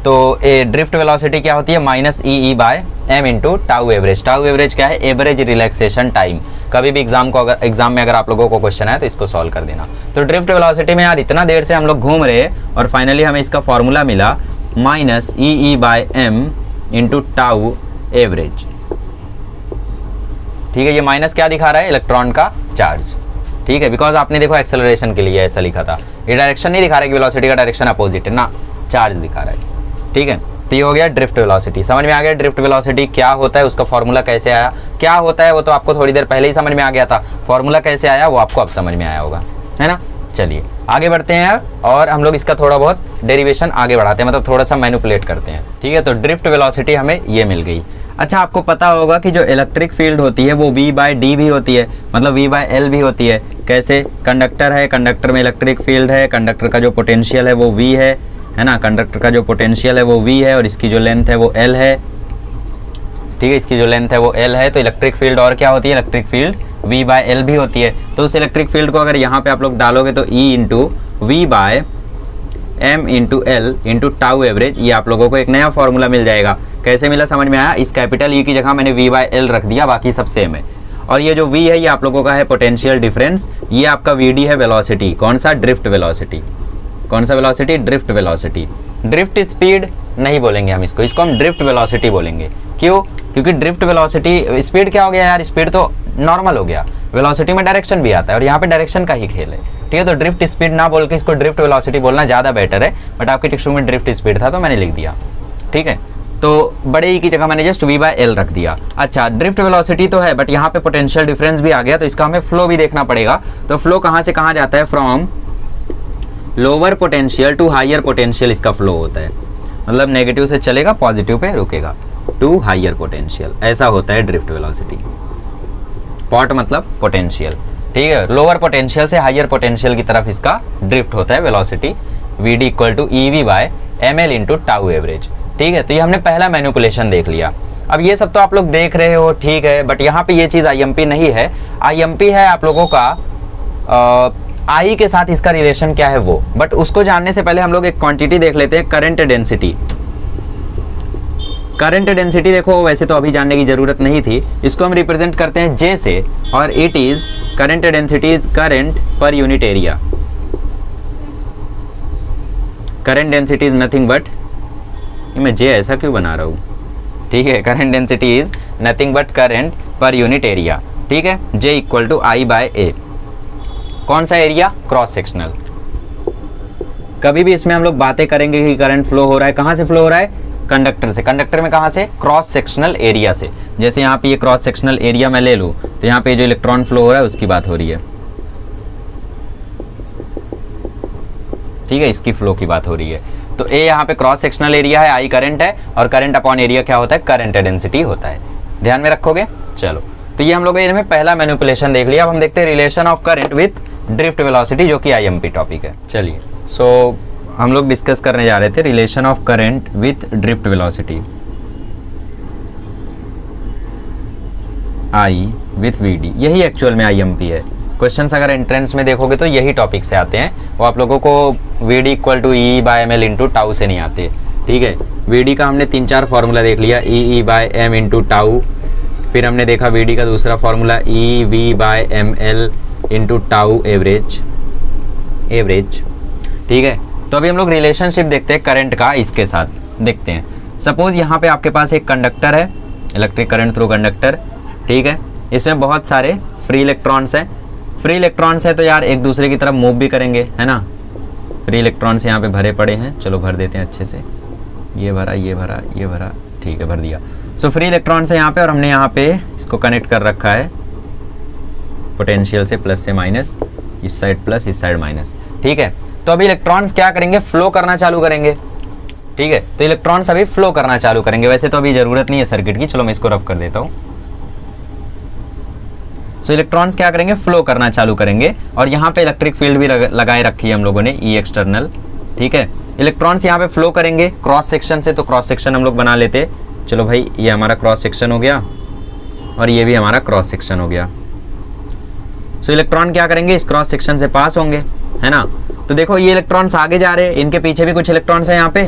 Speaker 1: तो ए ड्रिफ्ट वेलोसिटी क्या होती है, -e/m into tau average. Tau average क्या है, एवरेज रिलैक्सेशन टाइम। कभी भी एग्जाम में अगर आप लोगों को क्वेश्चन है तो इसको सॉल्व कर देना। तो ड्रिफ्ट वेलोसिटी में यार इतना देर से हम लोग घूम रहे और फाइनली हमें इसका फॉर्मूला मिला -e/m इंटू टाउ एवरेज, ठीक है। ये माइनस क्या दिखा रहा है, इलेक्ट्रॉन का चार्ज, ठीक है, बिकॉज आपने देखो एक्सेलरेशन के लिए ऐसा लिखा था, ये डायरेक्शन नहीं दिखा रहा है कि वेलोसिटी का डायरेक्शन अपोजिट है ना, चार्ज दिखा रहा है, ठीक है। तो ये हो गया ड्रिफ्ट वेलोसिटी। समझ में आ गया ड्रिफ्ट वेलोसिटी क्या होता है, उसका फॉर्मूला कैसे आया, क्या होता है वो तो आपको थोड़ी देर पहले ही समझ में आ गया था, फॉर्मूला कैसे आया वो आपको अब समझ में आया होगा, है ना। चलिए आगे बढ़ते हैं और हम लोग इसका थोड़ा बहुत डेरिवेशन आगे बढ़ाते हैं, मतलब थोड़ा सा मैनिपुलेट करते हैं, ठीक है। तो ड्रिफ्ट वेलोसिटी हमें ये मिल गई। अच्छा आपको पता होगा कि जो इलेक्ट्रिक फील्ड होती है वो v/d भी होती है, मतलब v/l भी होती है। कैसे, कंडक्टर है, कंडक्टर में इलेक्ट्रिक फील्ड है, कंडक्टर का जो पोटेंशियल है वो v है ना, कंडक्टर का जो पोटेंशियल है वो v है, और इसकी जो लेंथ है वो l है, ठीक है, इसकी जो लेंथ है वो l है। तो इलेक्ट्रिक फील्ड और क्या होती है, इलेक्ट्रिक फील्ड v/l भी होती है। तो उस इलेक्ट्रिक फील्ड को अगर यहाँ पे आप लोग डालोगे तो e into v/m into l into tau average, ये आप लोगों को एक नया फॉर्मूला मिल जाएगा। कैसे मिला समझ में आया, इस कैपिटल E की जगह मैंने v/l रख दिया, बाकी सब सेम है। और ये जो v है ये आप लोगों का है पोटेंशियल डिफरेंस, ये आपका vd है वेलोसिटी, कौन सा, ड्रिफ्ट वेलोसिटी। कौन सा velocity, drift velocity. Drift speed नहीं बोलेंगे हम इसको, इसको हम ड्रिफ्ट वेलोसिटी बोलेंगे। क्यों, क्योंकि ड्रिफ्ट वेलोसिटी, स्पीड क्या हो गया यार, स्पीड तो नॉर्मल हो गया, वेलोसिटी में डायरेक्शन भी आता है और यहाँ पे डायरेक्शन का ही खेल है, ठीक है। तो ड्रिफ्ट स्पीड ना बोल के इसको ड्रिफ्ट वेलोसिटी बोलना ज़्यादा बेटर है, बट आपके टेक्स्ट में ड्रिफ्ट स्पीड था तो मैंने लिख दिया, ठीक है। तो बड़े ई की जगह मैंने जस्ट v/l रख दिया। अच्छा ड्रिफ्ट वेलोसिटी तो है, बट यहाँ पे पोटेंशियल डिफरेंस भी आ गया, तो इसका हमें फ्लो भी देखना पड़ेगा। तो फ्लो कहाँ से कहाँ जाता है, from lower potential to higher potential इसका फ्लो होता है, मतलब नेगेटिव से चलेगा पॉजिटिव पे रुकेगा, टू हायर पोटेंशियल, ऐसा होता है ड्रिफ्ट वेलोसिटी। पॉट मतलब पोटेंशियल, ठीक है, लोअर पोटेंशियल से हायर पोटेंशियल की तरफ इसका ड्रिफ्ट होता है velocity. vd = ev/ml into tau average, ठीक है। तो ये हमने पहला मैनिपुलेशन देख लिया। अब ये सब तो आप लोग देख रहे हो, ठीक है, बट यहाँ पे ये चीज आईएमपी नहीं है। आईएमपी है आप लोगों का आई के साथ इसका रिलेशन क्या है वो, बट उसको जानने से पहले हम लोग एक क्वांटिटी देख लेते हैं, करंट डेंसिटी। करंट डेंसिटी देखो वैसे तो अभी जानने की जरूरत नहीं थी, इसको हम रिप्रेजेंट करते हैं J से, और it is current density is current per unit area. Current density is nothing but, मैं J ऐसा क्यों बना रहा हूँ, ठीक है, current density is nothing but current per unit area, ठीक है, J equal to I by A। कौन सा एरिया, क्रॉस सेक्शनल। कभी भी इसमें हम लोग बातें करेंगे कि करंट फ्लो हो रहा है, कहाँ से फ्लो हो रहा है, कंडक्टर से। कंडक्टर में कहाँ से, क्रॉस सेक्शनल एरिया से। जैसे यहाँ पे ये क्रॉस सेक्शनल एरिया मैं ले लूँ तो यहाँ पे जो इलेक्ट्रॉन फ्लो हो रहा है उसकी बात हो रही है, ठीक है, इसकी फ्लो की बात हो रही है। तो ए यहाँ पे क्रॉस सेक्शनल एरिया है, आई करंट है, और करंट अपॉन एरिया क्या होता है, करंट डेंसिटी होता है। ध्यान में रखोगे। चलो, तो ये हम लोग इनमें पहला मैनिपुलेशन देख लिया। अब हम देखते हैं relation of current with drift velocity, जो कि आईएमपी टॉपिक है। चलिए, सो हम लोग डिस्कस करने जा रहे थे relation of current with drift velocity, I with VD. यही एक्चुअल में आईएमपी है। क्वेश्चंस अगर एंट्रेंस में देखोगे तो यही टॉपिक से आते हैं, वो आप लोगों को VD equal to E by M L into tau से नहीं आते, ठीक है। वीडी का हमने 3-4 फार्मूला देख लिया, E by M into tau, फिर हमने देखा वीडी का दूसरा formula E V by M L into tau average, ठीक है। तो अभी हम लोग रिलेशनशिप देखते हैं करंट का इसके साथ, देखते हैं। सपोज यहाँ पे आपके पास एक कंडक्टर है, इलेक्ट्रिक करंट थ्रू कंडक्टर, ठीक है। इसमें बहुत सारे फ्री इलेक्ट्रॉन्स हैं। फ्री इलेक्ट्रॉन्स है तो यार एक दूसरे की तरफ मूव भी करेंगे, है ना। फ्री इलेक्ट्रॉन्स यहाँ पे भरे पड़े हैं, चलो भर देते हैं अच्छे से। ये भरा, ये भरा, ये भरा, ठीक है, भर दिया। सो फ्री इलेक्ट्रॉन्स है यहाँ पे, और हमने यहाँ पे इसको कनेक्ट कर रखा है पोटेंशियल से, प्लस से माइनस, इस साइड प्लस इस साइड माइनस, ठीक है। तो अभी इलेक्ट्रॉन्स क्या करेंगे, फ्लो करना चालू करेंगे, ठीक है। तो इलेक्ट्रॉन्स अभी फ्लो करना चालू करेंगे। वैसे तो अभी जरूरत नहीं है सर्किट की, चलो मैं इसको रफ कर देता हूँ। सो इलेक्ट्रॉन्स क्या करेंगे, फ्लो करना चालू करेंगे, और यहाँ पे इलेक्ट्रिक फील्ड भी लगाए रखी है हम लोगों ने, ई एक्सटर्नल, ठीक है। इलेक्ट्रॉन्स यहाँ पे फ्लो करेंगे क्रॉस सेक्शन से, तो क्रॉस सेक्शन हम लोग बना लेते। चलो भाई, ये हमारा क्रॉस सेक्शन हो गया, और ये भी हमारा क्रॉस सेक्शन हो गया। सो इलेक्ट्रॉन क्या करेंगे, इस क्रॉस सेक्शन से पास होंगे, है ना। तो देखो ये इलेक्ट्रॉन्स आगे जा रहे हैं, इनके पीछे भी कुछ इलेक्ट्रॉन्स हैं यहाँ पे,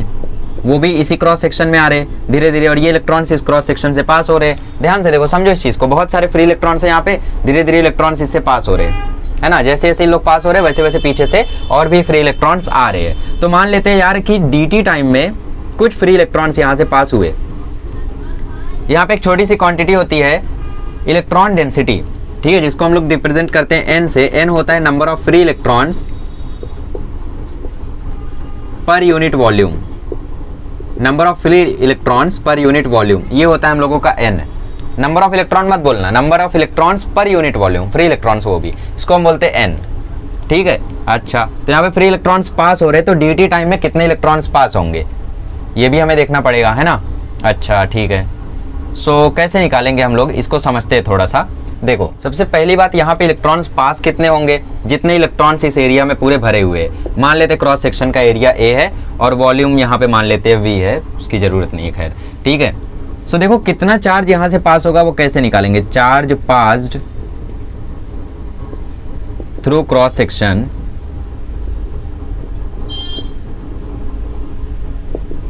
Speaker 1: वो भी इसी क्रॉस सेक्शन में आ रहे हैं धीरे धीरे, और ये इलेक्ट्रॉन्स इस क्रॉस सेक्शन से पास हो रहे हैं। ध्यान से देखो, समझो इस चीज को, बहुत सारे फ्री इलेक्ट्रॉन्स हैं यहाँ पे, धीरे धीरे इलेक्ट्रॉन्स इससे पास हो रहे हैं, है ना। जैसे जैसे लोग पास हो रहे हैं वैसे वैसे पीछे से और भी फ्री इलेक्ट्रॉन्स आ रहे हैं। तो मान लेते हैं यार कि dt टाइम में कुछ फ्री इलेक्ट्रॉन्स यहाँ से पास हुए। यहाँ पे एक छोटी सी क्वांटिटी होती है इलेक्ट्रॉन डेंसिटी, ठीक है, जिसको हम लोग रिप्रेजेंट करते हैं n से। n होता है number of free electrons per unit volume, number of free electrons per unit volume, ये होता है हम लोगों का n। नंबर ऑफ इलेक्ट्रॉन मत बोलना, number of electrons per unit volume, free electrons वो भी, इसको हम बोलते हैं n, ठीक है। अच्छा, तो यहाँ पे फ्री इलेक्ट्रॉन्स पास हो रहे, तो dt टाइम में कितने इलेक्ट्रॉन्स पास होंगे ये भी हमें देखना पड़ेगा, है ना। अच्छा, ठीक है। सो कैसे निकालेंगे हम लोग, इसको समझते हैं थोड़ा सा। देखो, सबसे पहली बात, यहाँ पे इलेक्ट्रॉन्स पास कितने होंगे, जितने इलेक्ट्रॉन्स इस एरिया में पूरे भरे हुए हैं। मान लेते क्रॉस सेक्शन का एरिया A है, और वॉल्यूम यहाँ पे मान लेते हैं V है, उसकी जरूरत नहीं है खैर, ठीक है। सो देखो कितना चार्ज यहाँ से पास होगा वो कैसे निकालेंगे। Charge passed through cross section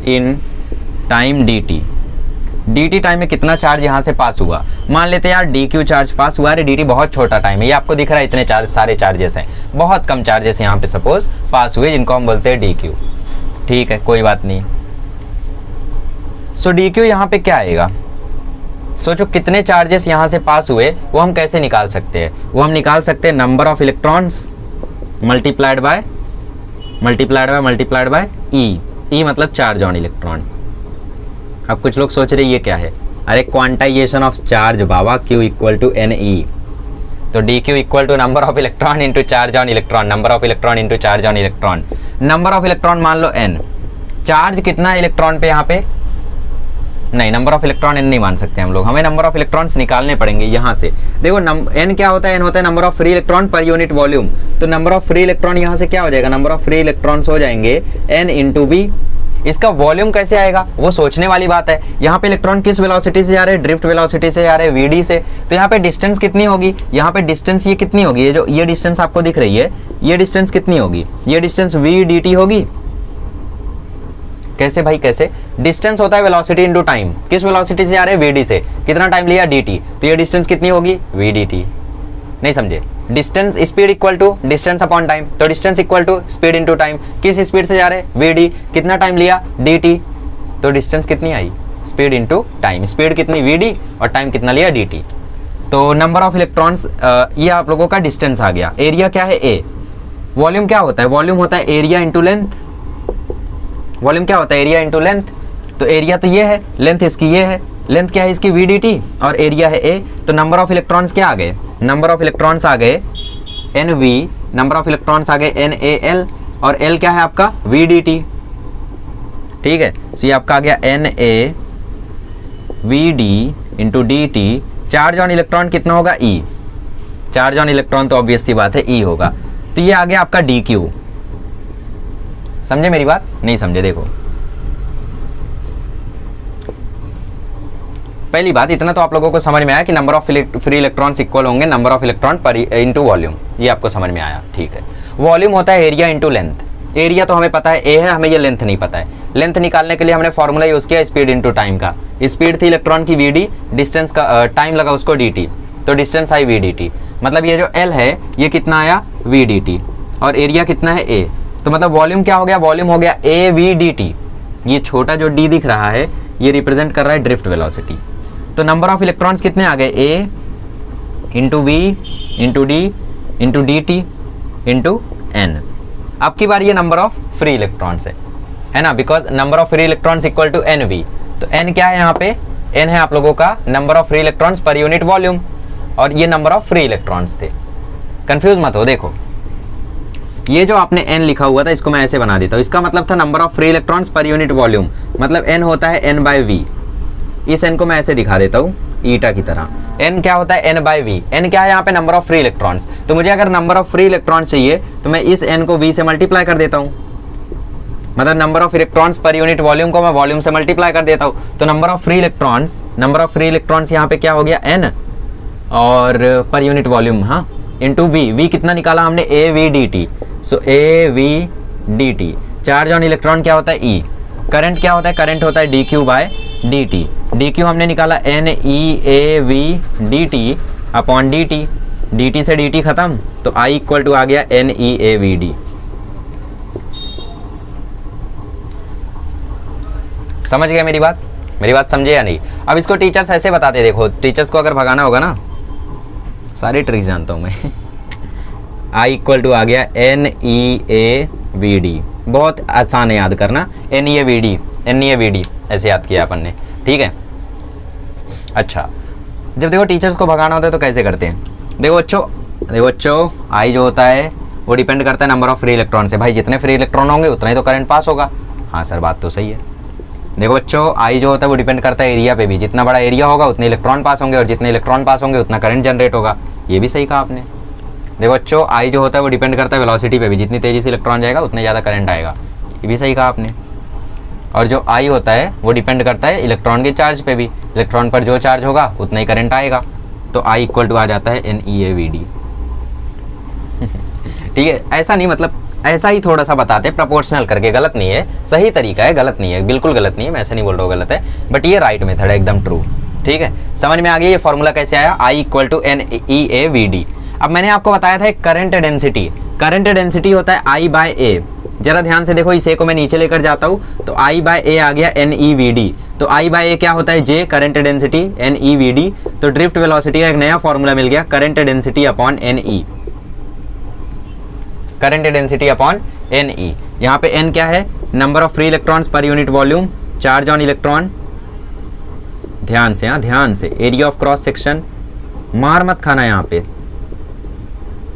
Speaker 1: in time dt time में कितना चार्ज यहाँ से पास हुआ। मान लेते हैं यार dq चार्ज पास हुआ है, dt बहुत छोटा टाइम है, ये आपको दिख रहा है, इतने चार्ज सारे चार्जेस हैं, बहुत कम चार्जेस यहाँ पे सपोज पास हुए, जिनको हम बोलते हैं dq, ठीक है, कोई बात नहीं। सो dq यहाँ पे क्या आएगा, सोचो कितने चार्जेस यहाँ से पास हुए, वो हम कैसे निकाल सकते हैं। वो हम निकाल सकते हैं number of electrons multiplied by E मतलब चार्ज ऑन इलेक्ट्रॉन। अब कुछ लोग सोच रहे ये क्या है, अरे क्वांटाइजेशन ऑफ चार्ज बाबा, Q इक्वल टू NE, तो dq equal to number of electron into charge on electron, number of electron into charge on electron. Number of electron मान लो n, चार्ज कितना है इलेक्ट्रॉन पे यहाँ पे, नहीं नंबर ऑफ इलेक्ट्रॉन n नहीं मान सकते हम लोग, हमें नंबर ऑफ इलेक्ट्रॉन्स निकालने पड़ेंगे यहाँ से। देखो n क्या होता है, n होता है नंबर ऑफ फ्री इलेक्ट्रॉन पर यूनिट वॉल्यूम, तो नंबर ऑफ फ्री इलेक्ट्रॉन यहाँ से क्या हो जाएगा, नंबर ऑफ फ्री इलेक्ट्रॉन्स हो जाएंगे n इंटू v इसका वॉल्यूम कैसे आएगा वो सोचने वाली बात है। यहाँ पे इलेक्ट्रॉन किस वेलोसिटी से जा रहे हैं, ड्रिफ्ट वेलोसिटी से जा रहे हैं, वीडी से। तो यहाँ पे डिस्टेंस कितनी होगी, यहाँ पे डिस्टेंस ये कितनी होगी, ये जो ये डिस्टेंस आपको दिख रही है ये डिस्टेंस कितनी होगी, ये डिस्टेंस वी डी टी होगी। कैसे भाई कैसे, डिस्टेंस होता है वेलोसिटी इनटू टाइम, किस वेलोसिटी से जा रहे हैं वीडी से, कितना टाइम लिया dt, तो ये डिस्टेंस कितनी होगी वी डी टी। नहीं समझे, distance speed equal to distance upon time, तो distance equal to speed into time, किस स्पीड से जा रहे हैं वीडी, कितना टाइम लिया dt, तो डिस्टेंस कितनी आई स्पीड इनटू टाइम, स्पीड कितनी वीडी और टाइम कितना लिया dt। तो नंबर ऑफ इलेक्ट्रॉन्स ये आप लोगों का डिस्टेंस आ गया। एरिया क्या है a, वॉल्यूम क्या होता है, वॉल्यूम होता है एरिया इंटू लेंथ, वॉल्यूम क्या होता है एरिया इंटू लेंथ। तो एरिया तो ये है, लेंथ इसकी ये है, लेंथ क्या है इसकी वी डी टी और एरिया है ए। तो नंबर ऑफ इलेक्ट्रॉन्स क्या आ गए, नंबर ऑफ इलेक्ट्रॉन्स आ गए N V, number of electrons आ गए एन ए एल, और एल क्या है आपका वी डी टी। ठीक है, तो ये आपका आ गया N A V D into D T. Charge on electron कितना होगा ई, चार्ज ऑन इलेक्ट्रॉन तो ऑब्वियस सी बात है ई होगा। तो ये आ गया आपका डी क्यू। समझे मेरी बात, नहीं समझे, देखो पहली बात इतना तो आप लोगों को समझ में आया कि number of free electrons equal होंगे नंबर ऑफ इलेक्ट्रॉन पर इनटू वॉल्यूम, ये आपको समझ में आया। ठीक है, वॉल्यूम होता है एरिया इनटू लेंथ। एरिया तो हमें पता है ए है, हमें ये लेंथ नहीं पता है। लेंथ निकालने के लिए हमने फॉर्मूला यूज किया स्पीड इनटू टाइम का। स्पीड थी इलेक्ट्रॉन की वी डी, डिस्टेंस का टाइम लगा उसको डी टी, तो डिस्टेंस आई वी डी टी। मतलब ये जो एल है ये कितना आया वी डी टी, और एरिया कितना है ए। तो मतलब वॉल्यूम क्या हो गया, वॉल्यूम हो गया ए वी डी टी। ये छोटा जो डी दिख रहा है ये रिप्रेजेंट कर रहा है ड्रिफ्ट वेलोसिटी। तो नंबर ऑफ इलेक्ट्रॉन्स कितने आ गए, A into V into D into D T into N. अब की बार ये नंबर ऑफ फ्री इलेक्ट्रॉन्स है ना, because number of free electrons equal to N V. तो एन क्या है यहाँ पे, एन है आप लोगों का number of free electrons per unit volume, और ये नंबर ऑफ फ्री इलेक्ट्रॉन्स थे। कंफ्यूज मत हो, देखो ये जो आपने n लिखा हुआ था इसको मैं ऐसे बना देता हूँ, इसका मतलब था number of free electrons per unit volume, मतलब n होता है n बाई वी। इस n को मैं ऐसे दिखा देता हूँ ईटा की तरह। n क्या होता है n बाई वी, n क्या है यहाँ पे नंबर ऑफ फ्री इलेक्ट्रॉन्स। तो मुझे अगर नंबर ऑफ फ्री इलेक्ट्रॉन्स चाहिए तो मैं इस n को v से मल्टीप्लाई कर देता हूँ, मतलब number of electrons per unit volume को मैं वॉल्यूम से मल्टीप्लाई कर देता हूँ। तो नंबर ऑफ फ्री इलेक्ट्रॉन्स यहाँ पे क्या हो गया n, और पर यूनिट वॉल्यूम हाँ इंटू वी। वी कितना निकाला हमने ए V D T, so A V D T. Charge on electron क्या होता है ई। करंट क्या होता है, करंट होता है D Q by D T. D Q हमने निकाला N E A V D T upon D T. D T से डी टी खत्म, तो आई इक्वल टू आ गया N E A V D. समझ गया मेरी बात समझे या नहीं। अब इसको टीचर्स ऐसे बताते, देखो टीचर्स को अगर भगाना होगा ना, सारी ट्रिक्स जानता हूँ मैं। आई इक्वल टू आ गया N E A V D, बहुत आसान है याद करना, N E A V D ऐसे याद किया अपन ने। ठीक है, अच्छा जब देखो टीचर्स को भगाना होता है तो कैसे करते हैं, देखो बच्चों आई जो होता है वो डिपेंड करता है नंबर ऑफ फ्री इलेक्ट्रॉन से। भाई जितने फ्री इलेक्ट्रॉन होंगे उतना ही तो करंट पास होगा। हाँ सर बात तो सही है। देखो बच्चों आई जो होता है वो डिपेंड करता है एरिया पे भी, जितना बड़ा एरिया होगा उतने इलेक्ट्रॉन पास होंगे, और जितने इलेक्ट्रॉन पास होंगे उतना करंट जनरेट होगा। ये भी सही कहा आपने। देखो बच्चों आई जो होता है वो डिपेंड करता है वेलोसिटी पे भी, जितनी तेजी से इलेक्ट्रॉन जाएगा उतने ज़्यादा करंट आएगा। ये भी सही कहा आपने। और जो आई होता है वो डिपेंड करता है इलेक्ट्रॉन के चार्ज पे भी, इलेक्ट्रॉन पर जो चार्ज होगा उतना ही करंट आएगा। तो आई इक्वल टू आ जाता है N E A V D. ठीक है, ऐसा नहीं, मतलब ऐसा ही थोड़ा सा बताते प्रोपोर्शनल करके, गलत नहीं है, सही तरीका है, गलत नहीं है, बिल्कुल गलत नहीं है, मैं ऐसा नहीं बोल रहा हूँ गलत है, बट ये राइट मेथड है, एकदम ट्रू। ठीक है, समझ में आ गया ये फॉर्मूला कैसे आया, I equal to N E A V D. अब मैंने आपको बताया था करंट डेंसिटी, करंट डेंसिटी होता है आई बाय ए। जरा ध्यान से देखो, इसे को मैं नीचे लेकर जाता हूँ तो आई बाय ए आ गया एन ई वी डी। तो आई बाय ए क्या होता है J, current density, N E V D. तो ड्रिफ्ट वेलोसिटी का एक नया फॉर्मूला मिल गया, current density upon N E, current density upon N E. यहाँ पे एन क्या है, number of free electrons per unit volume, charge on electron, ध्यान से, हाँ ध्यान से, एरिया ऑफ क्रॉस सेक्शन, मार मत खाना, यहाँ पे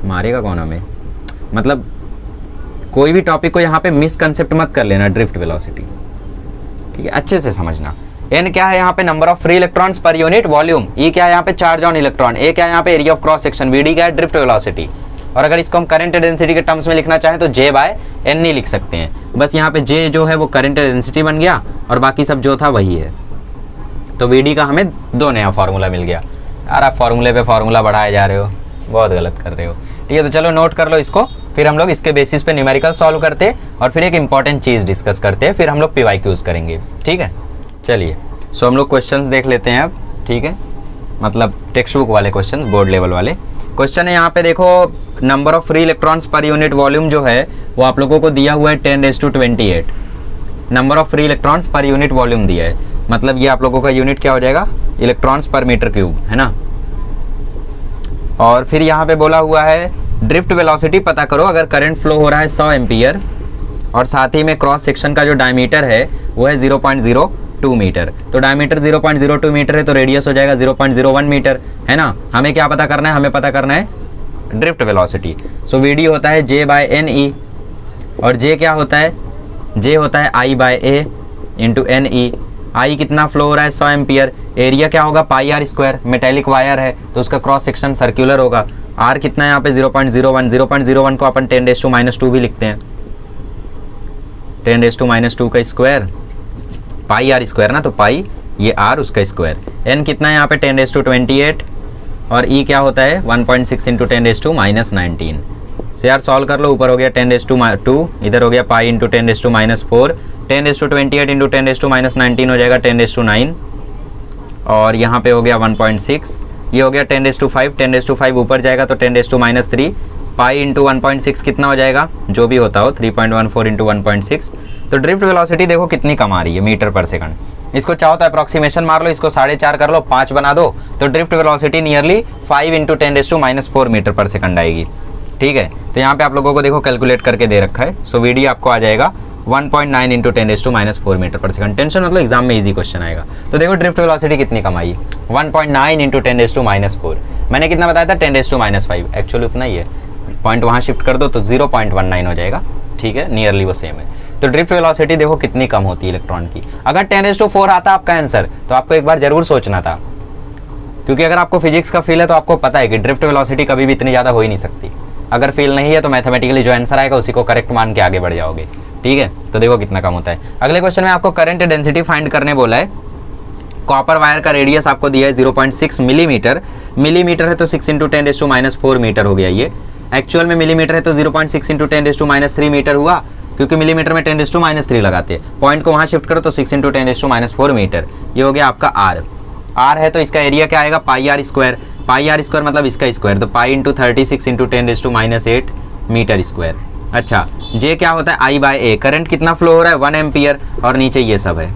Speaker 1: मारेगा कौन हमें, मतलब कोई भी टॉपिक को यहाँ पे मिसकंसेप्ट मत कर लेना, ड्रिफ्ट वेलोसिटी। ठीक है, अच्छे से समझना। एन क्या है यहाँ पे, number of free electrons per unit volume. E क्या है यहाँ पे, चार्ज ऑन इलेक्ट्रॉन। ए क्या है यहाँ पे, area of cross section. V D क्या है, ड्रिफ्ट वेलोसिटी। और अगर इसको हम करंट डेंसिटी के टर्म्स में लिखना चाहें तो जे बाय एन नहीं लिख सकते हैं, बस यहाँ पे जे जो है वो करंट डेंसिटी बन गया और बाकी सब जो था वही है। तो वीडी का हमें 2 नया फार्मूला मिल गया। यार आप फार्मूले पे फार्मूला बढ़ाए जा रहे हो, बहुत गलत कर रहे हो। ठीक है, तो चलो नोट कर लो इसको, फिर हम लोग इसके बेसिस पे न्यूमेरिकल सॉल्व करते हैं और फिर एक इंपॉर्टेंट चीज़ डिस्कस करते हैं, फिर हम लोग PYQs करेंगे। ठीक है, चलिए सो हम लोग क्वेश्चंस देख लेते हैं अब। ठीक है, मतलब टेक्स्ट बुक वाले क्वेश्चन, बोर्ड लेवल वाले क्वेश्चन है। यहाँ पे देखो number of free electrons per unit volume जो है वो आप लोगों को दिया हुआ है 10⁻28। Number of free electrons per unit volume दिया है, मतलब ये आप लोगों का यूनिट क्या हो जाएगा, इलेक्ट्रॉन्स पर मीटर क्यूब, है ना। और फिर यहाँ पे बोला हुआ है ड्रिफ्ट वेलोसिटी पता करो अगर करंट फ्लो हो रहा है 100 एम्पियर और साथ ही में क्रॉस सेक्शन का जो डायमीटर है वो है 0.02 मीटर। तो डायमीटर 0.02 मीटर है तो रेडियस हो जाएगा 0.01 मीटर, है ना। हमें क्या पता करना है, हमें पता करना है ड्रिफ्ट वेलोसिटी। सो वीडी होता है J/NE और J क्या होता है, J होता है I/A इंटू NE। आई कितना फ्लो हो रहा है 100 एम्पियर, एरिया क्या होगा πr², मेटेलिक वायर है तो उसका क्रॉस सेक्शन सर्कुलर होगा। आर कितना है यहाँ पे 0.01, 0.01 को अपन 10⁻² भी लिखते हैं, 10⁻² का स्क्वायर, πr² ना, तो पाई ये आर उसका स्क्वायर। एन कितना है यहाँ पे 10⁻28 और ई क्या होता है 1.6 इंटू 10⁻19। तो यार सॉल्व कर लो, ऊपर हो गया 10⁻², इधर हो गया पाई इंटू 10⁻⁴, 10⁻28 इंटू 10⁻19 हो जाएगा 10⁻9 और यहाँ पे हो गया 1.6, ये हो गया 10⁻5, 10⁻5 ऊपर जाएगा तो 10⁻³ पाई इंटू 1.6 कितना हो जाएगा, जो भी होता हो 3.14 इंटू 1.6। तो ड्रिफ्ट वेलोसिटी देखो कितनी कम आ रही है मीटर पर सेकंड। इसको चाहो तो अप्रॉक्सीमेशन मार लो, इसको 4.5 कर लो, 5 बना दो, तो drift velocity nearly 5 into 10⁻⁴ meter per second आएगी। ठीक है, तो यहाँ पे आप लोगों को देखो कैलकुलेट करके दे रखा है। सो वीडी आपको आ जाएगा 1.9 into 10⁻⁴ meter per second. Tension मतलब एग्जाम में इजी क्वेश्चन आएगा। तो देखो ड्रिफ्ट वेलोसिटी कितनी कम आई, 1.9 इंटू 10⁻⁴। मैंने कितना बताया था 10⁻⁵, एक्चुअली उतना ही है, पॉइंट वहाँ शिफ्ट कर दो तो 0.19 हो जाएगा। ठीक है, नियरली वो सेम है। तो ड्रिफ्ट वेलोसिटी देखो कितनी कम होती है इलेक्ट्रॉन की। अगर 10⁻⁴ आता आपका आंसर तो आपको एक बार जरूर सोचना था, क्योंकि अगर आपको फिजिक्स का फील है तो आपको पता है कि ड्रिफ्ट वेलोसिटी कभी भी इतनी ज़्यादा हो ही नहीं सकती। अगर फील नहीं है तो मैथमेटिकली जो आंसर आएगा उसी को करेक्ट मान के आगे बढ़ जाओगे। ठीक है, तो देखो कितना कम होता है। अगले क्वेश्चन में आपको करंट डेंसिटी फाइंड करने बोला है। कॉपर वायर का रेडियस आपको दिया है 0.6 मिलीमीटर, मिलीमीटर है तो 6 इंटू 10⁻⁴ मीटर हो गया। ये एक्चुअल में मिलीमीटर है तो 0.6 इंटू 10⁻³ मीटर हुआ, क्योंकि मिलीमीटर में 10⁻³ लगाते हैं। पॉइंट को वहाँ शिफ्ट करो तो 6 इंटू 10⁻⁴ मीटर, ये हो गया आपका आर। आर है तो इसका एरिया क्या आएगा πr², πr² मतलब इसका स्क्वायर, तो pi into 36 into 10⁻⁸ meter square. अच्छा, जे क्या होता है I/A, करंट कितना फ्लो हो रहा है 1 एम्पियर और नीचे ये सब है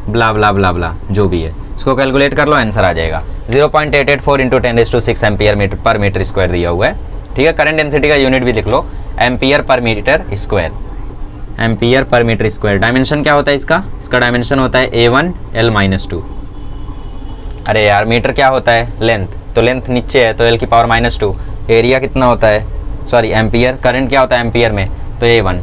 Speaker 1: ब्ला ब्ला ब्ला ब्ला जो भी है, इसको कैलकुलेट कर लो, आंसर आ जाएगा 0.884 into 10⁻⁶ ampere per metre square दिया हुआ है। ठीक है, करंट डेंसिटी का यूनिट भी लिख लो, ampere per metre square, ampere per metre square. Dimension क्या होता है इसका, इसका डायमेंशन होता है A1 L-2। अरे यार मीटर क्या होता है लेंथ, तो लेंथ नीचे है तो L की पावर -2। एरिया कितना होता है, सॉरी एम्पियर, करंट क्या होता है एम्पियर में, तो A1,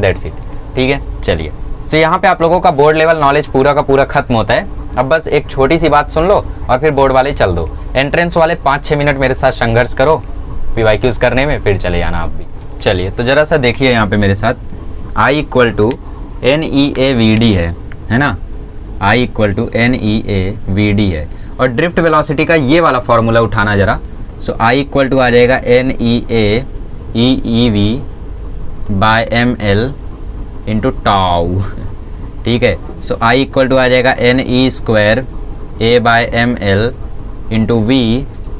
Speaker 1: दैट्स इट। ठीक है, चलिए सो यहाँ पे आप लोगों का बोर्ड लेवल नॉलेज पूरा का पूरा खत्म होता है। अब बस एक छोटी सी बात सुन लो और फिर बोर्ड वाले चल दो। एंट्रेंस वाले 5-6 मिनट मेरे साथ संघर्ष करो PYQs करने में, फिर चले जाना आप भी। चलिए तो ज़रा सा देखिए यहाँ पे मेरे साथ, I = NEAVD है ना, I = NEAVD है और ड्रिफ्ट वेलोसिटी का ये वाला फॉर्मूला उठाना जरा। सो I = आ जाएगा NEAEV/ml इंटू टाउ। ठीक है, सो I = आ जाएगा NE² A/ml into V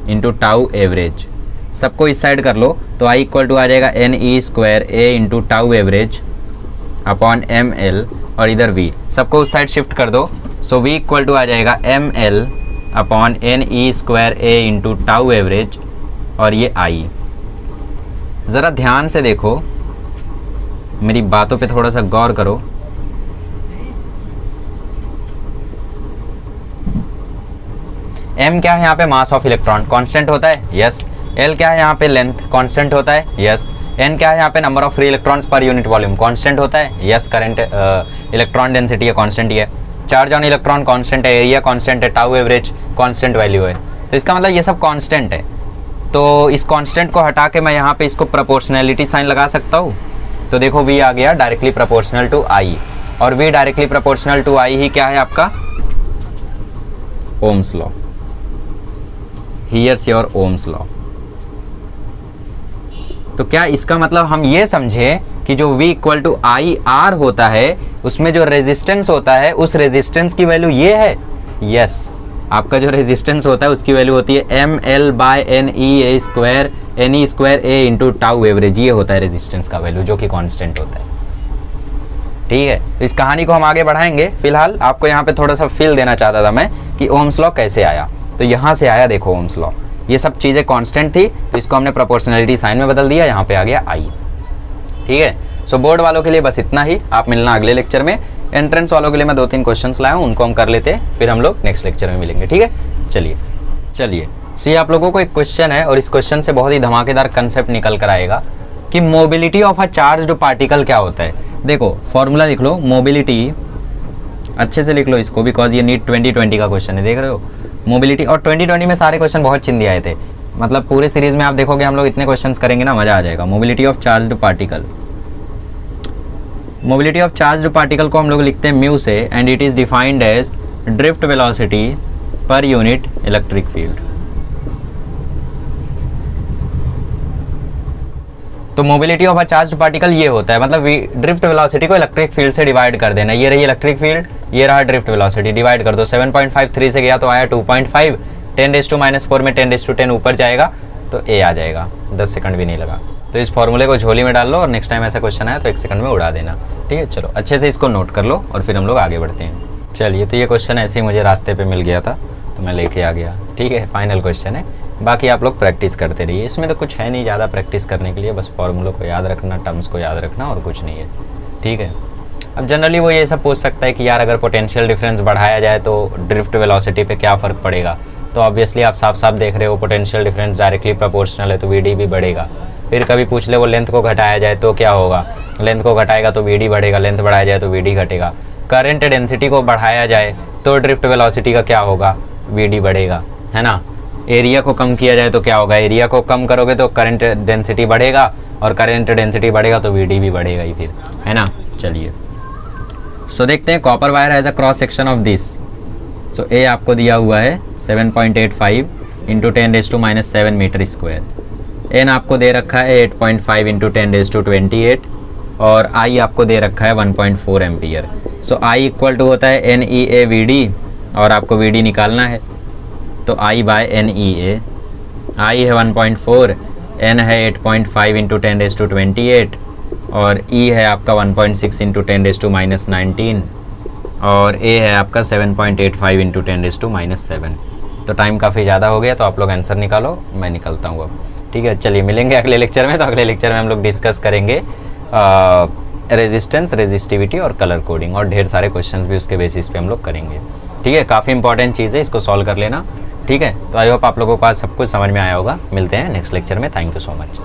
Speaker 1: into tau average. सबको इस साइड कर लो तो I = आ जाएगा NE² A into tau average upon ml और इधर V, सबको उस साइड शिफ्ट कर दो। सो V = आ जाएगा ml upon NE² A into tau average और ये I। ज़रा ध्यान से देखो, मेरी बातों पे थोड़ा सा गौर करो। M क्या है यहाँ पे, मास ऑफ इलेक्ट्रॉन, कांस्टेंट होता है, यस। L क्या है यहाँ पे, लेंथ, कांस्टेंट होता है, यस। N क्या है यहाँ पे, number of free electrons per unit volume, constant होता है, यस। करंट इलेक्ट्रॉन डेंसिटी है, कांस्टेंट ही है। चार्ज ऑन इलेक्ट्रॉन कांस्टेंट है, एरिया कांस्टेंट है, टाउ एवरेज कांस्टेंट वैल्यू है। तो इसका मतलब ये सब कांस्टेंट है। तो इस कांस्टेंट को हटा के मैं यहाँ पे इसको प्रोपोर्शनैलिटी साइन लगा सकता हूँ। तो देखो V आ गया डायरेक्टली प्रोपोर्शनल टू I, और V directly proportional to I ही क्या है आपका, Ohm's law. Here's your Ohm's law. तो क्या इसका मतलब हम ये समझे कि जो V equal to I R होता है उसमें जो रेजिस्टेंस होता है उस रेजिस्टेंस की वैल्यू ये है। यस, आपका जो रेजिस्टेंस होता है उसकी वैल्यू होती है M L by N E A square N E square A into tau average. ये होता है रेजिस्टेंस का वैल्यू जो कि कांस्टेंट होता है। ठीक है, तो इस कहानी को हम आगे बढ़ाएंगे। फिलहाल आपको यहाँ पे थोड़ा सा फील देना चाहता था मैं कि ओम्स लॉ कैसे आया। तो यहाँ से आया, देखो ओम्स लॉ, ये सब चीज़ें कांस्टेंट थी तो इसको हमने प्रोपोर्शनलिटी साइन में बदल दिया, यहाँ पे आ गया आई। ठीक है, सो बोर्ड वालों के लिए बस इतना ही, आप मिलना अगले लेक्चर में। एंट्रेंस वालों के लिए मैं 2-3 क्वेश्चंस लाया हूँ, उनको हम कर लेते हैं, फिर हम लोग नेक्स्ट लेक्चर में मिलेंगे। ठीक है, चलिए सो ये आप लोगों को एक क्वेश्चन है और इस क्वेश्चन से बहुत ही धमाकेदार कंसेप्ट निकल कर आएगा कि mobility of a charged particle क्या होता है। देखो फॉर्मूला लिख लो, मोबिलिटी अच्छे से लिख लो इसको, बिकॉज ये नीट 2020 का क्वेश्चन है, देख रहे हो मोबिलिटी। और 2020 में सारे क्वेश्चन बहुत चिंदी आए थे, मतलब पूरे सीरीज में आप देखोगे हम लोग इतने क्वेश्चंस करेंगे ना, मजा आ जाएगा। Mobility of charged particle, mobility of charged particle को हम लोग लिखते हैं म्यू से, and it is defined as drift velocity per unit electric field. तो mobility of a charged particle ये होता है, मतलब ड्रिफ्ट वेलोसिटी को इलेक्ट्रिक फील्ड से डिवाइड कर देना। ये रही इलेक्ट्रिक फील्ड, ये रहा ड्रिफ्ट वेलोसिटी, डिवाइड कर दो। 7.53 से गया तो आया 2.5, 10⁻⁻⁴ में 10⁻10 ऊपर जाएगा तो A आ जाएगा, 10 सेकंड भी नहीं लगा। तो इस फॉर्मूले को झोली में डाल लो और नेक्स्ट टाइम ऐसा क्वेश्चन आया तो 1 सेकंड में उड़ा देना। ठीक है, चलो अच्छे से इसको नोट कर लो और फिर हम लोग आगे बढ़ते हैं। चलिए, तो ये क्वेश्चन ऐसे ही मुझे रास्ते पे मिल गया था तो मैं लेके आ गया। ठीक है, फाइनल क्वेश्चन है, बाकी आप लोग प्रैक्टिस करते रहिए। इसमें तो कुछ है नहीं ज़्यादा प्रैक्टिस करने के लिए, बस फॉर्मूलों को याद रखना, टर्म्स को याद रखना और कुछ नहीं है। ठीक है, अब जनरली वो ये सब पूछ सकता है कि यार अगर पोटेंशियल डिफरेंस बढ़ाया जाए तो ड्रिफ्ट वेलोसिटी पे क्या फ़र्क पड़ेगा। तो ऑब्वियसली आप साफ साफ देख रहे हो, पोटेंशियल डिफरेंस डायरेक्टली प्रोपोर्शनल है तो VD भी बढ़ेगा। फिर कभी पूछ ले वो लेंथ को घटाया जाए तो क्या होगा, लेंथ को घटाएगा तो VD बढ़ेगा, लेंथ बढ़ाया जाए तो VD घटेगा। करंट डेंसिटी को बढ़ाया जाए तो ड्रिफ्ट वेलोसिटी का क्या होगा, VD बढ़ेगा, है ना। एरिया को कम किया जाए तो क्या होगा, एरिया को कम करोगे तो करंट डेंसिटी बढ़ेगा, और करंट डेंसिटी बढ़ेगा तो VD भी बढ़ेगा ही फिर, है ना। चलिए सो देखते हैं, copper wire has a cross section of this. So A आपको दिया हुआ है 7.85 इंटू 10⁻⁷ मीटर स्क्वायर। एन आपको दे रखा है 8.5 इंटू 10⁻28 और आई आपको दे रखा है 1.4 ampere. So I equal to होता है NEA/VD और आपको VD निकालना है तो I बाय NEA। आई है 1.4, N है 8.5 इंटू 10⁻28 और E है आपका 1.6 इंटू 10⁻⁻19 और A है आपका 7.85 इंटू 10⁻⁷। तो टाइम काफ़ी ज़्यादा हो गया तो आप लोग आंसर निकालो, मैं निकलता हूँ अब। ठीक है, चलिए मिलेंगे अगले लेक्चर में। तो अगले लेक्चर में हम लोग डिस्कस करेंगे रेजिस्टेंस, रेजिस्टिविटी और कलर कोडिंग, और ढेर सारे क्वेश्चंस भी उसके बेसिस पे हम लोग करेंगे। ठीक है, काफ़ी इंपॉर्टेंट चीज़ है, इसको सॉल्व कर लेना। ठीक है, तो आई होप आप लोगों को आज सब कुछ समझ में आया होगा। मिलते हैं नेक्स्ट लेक्चर में। Thank you so much.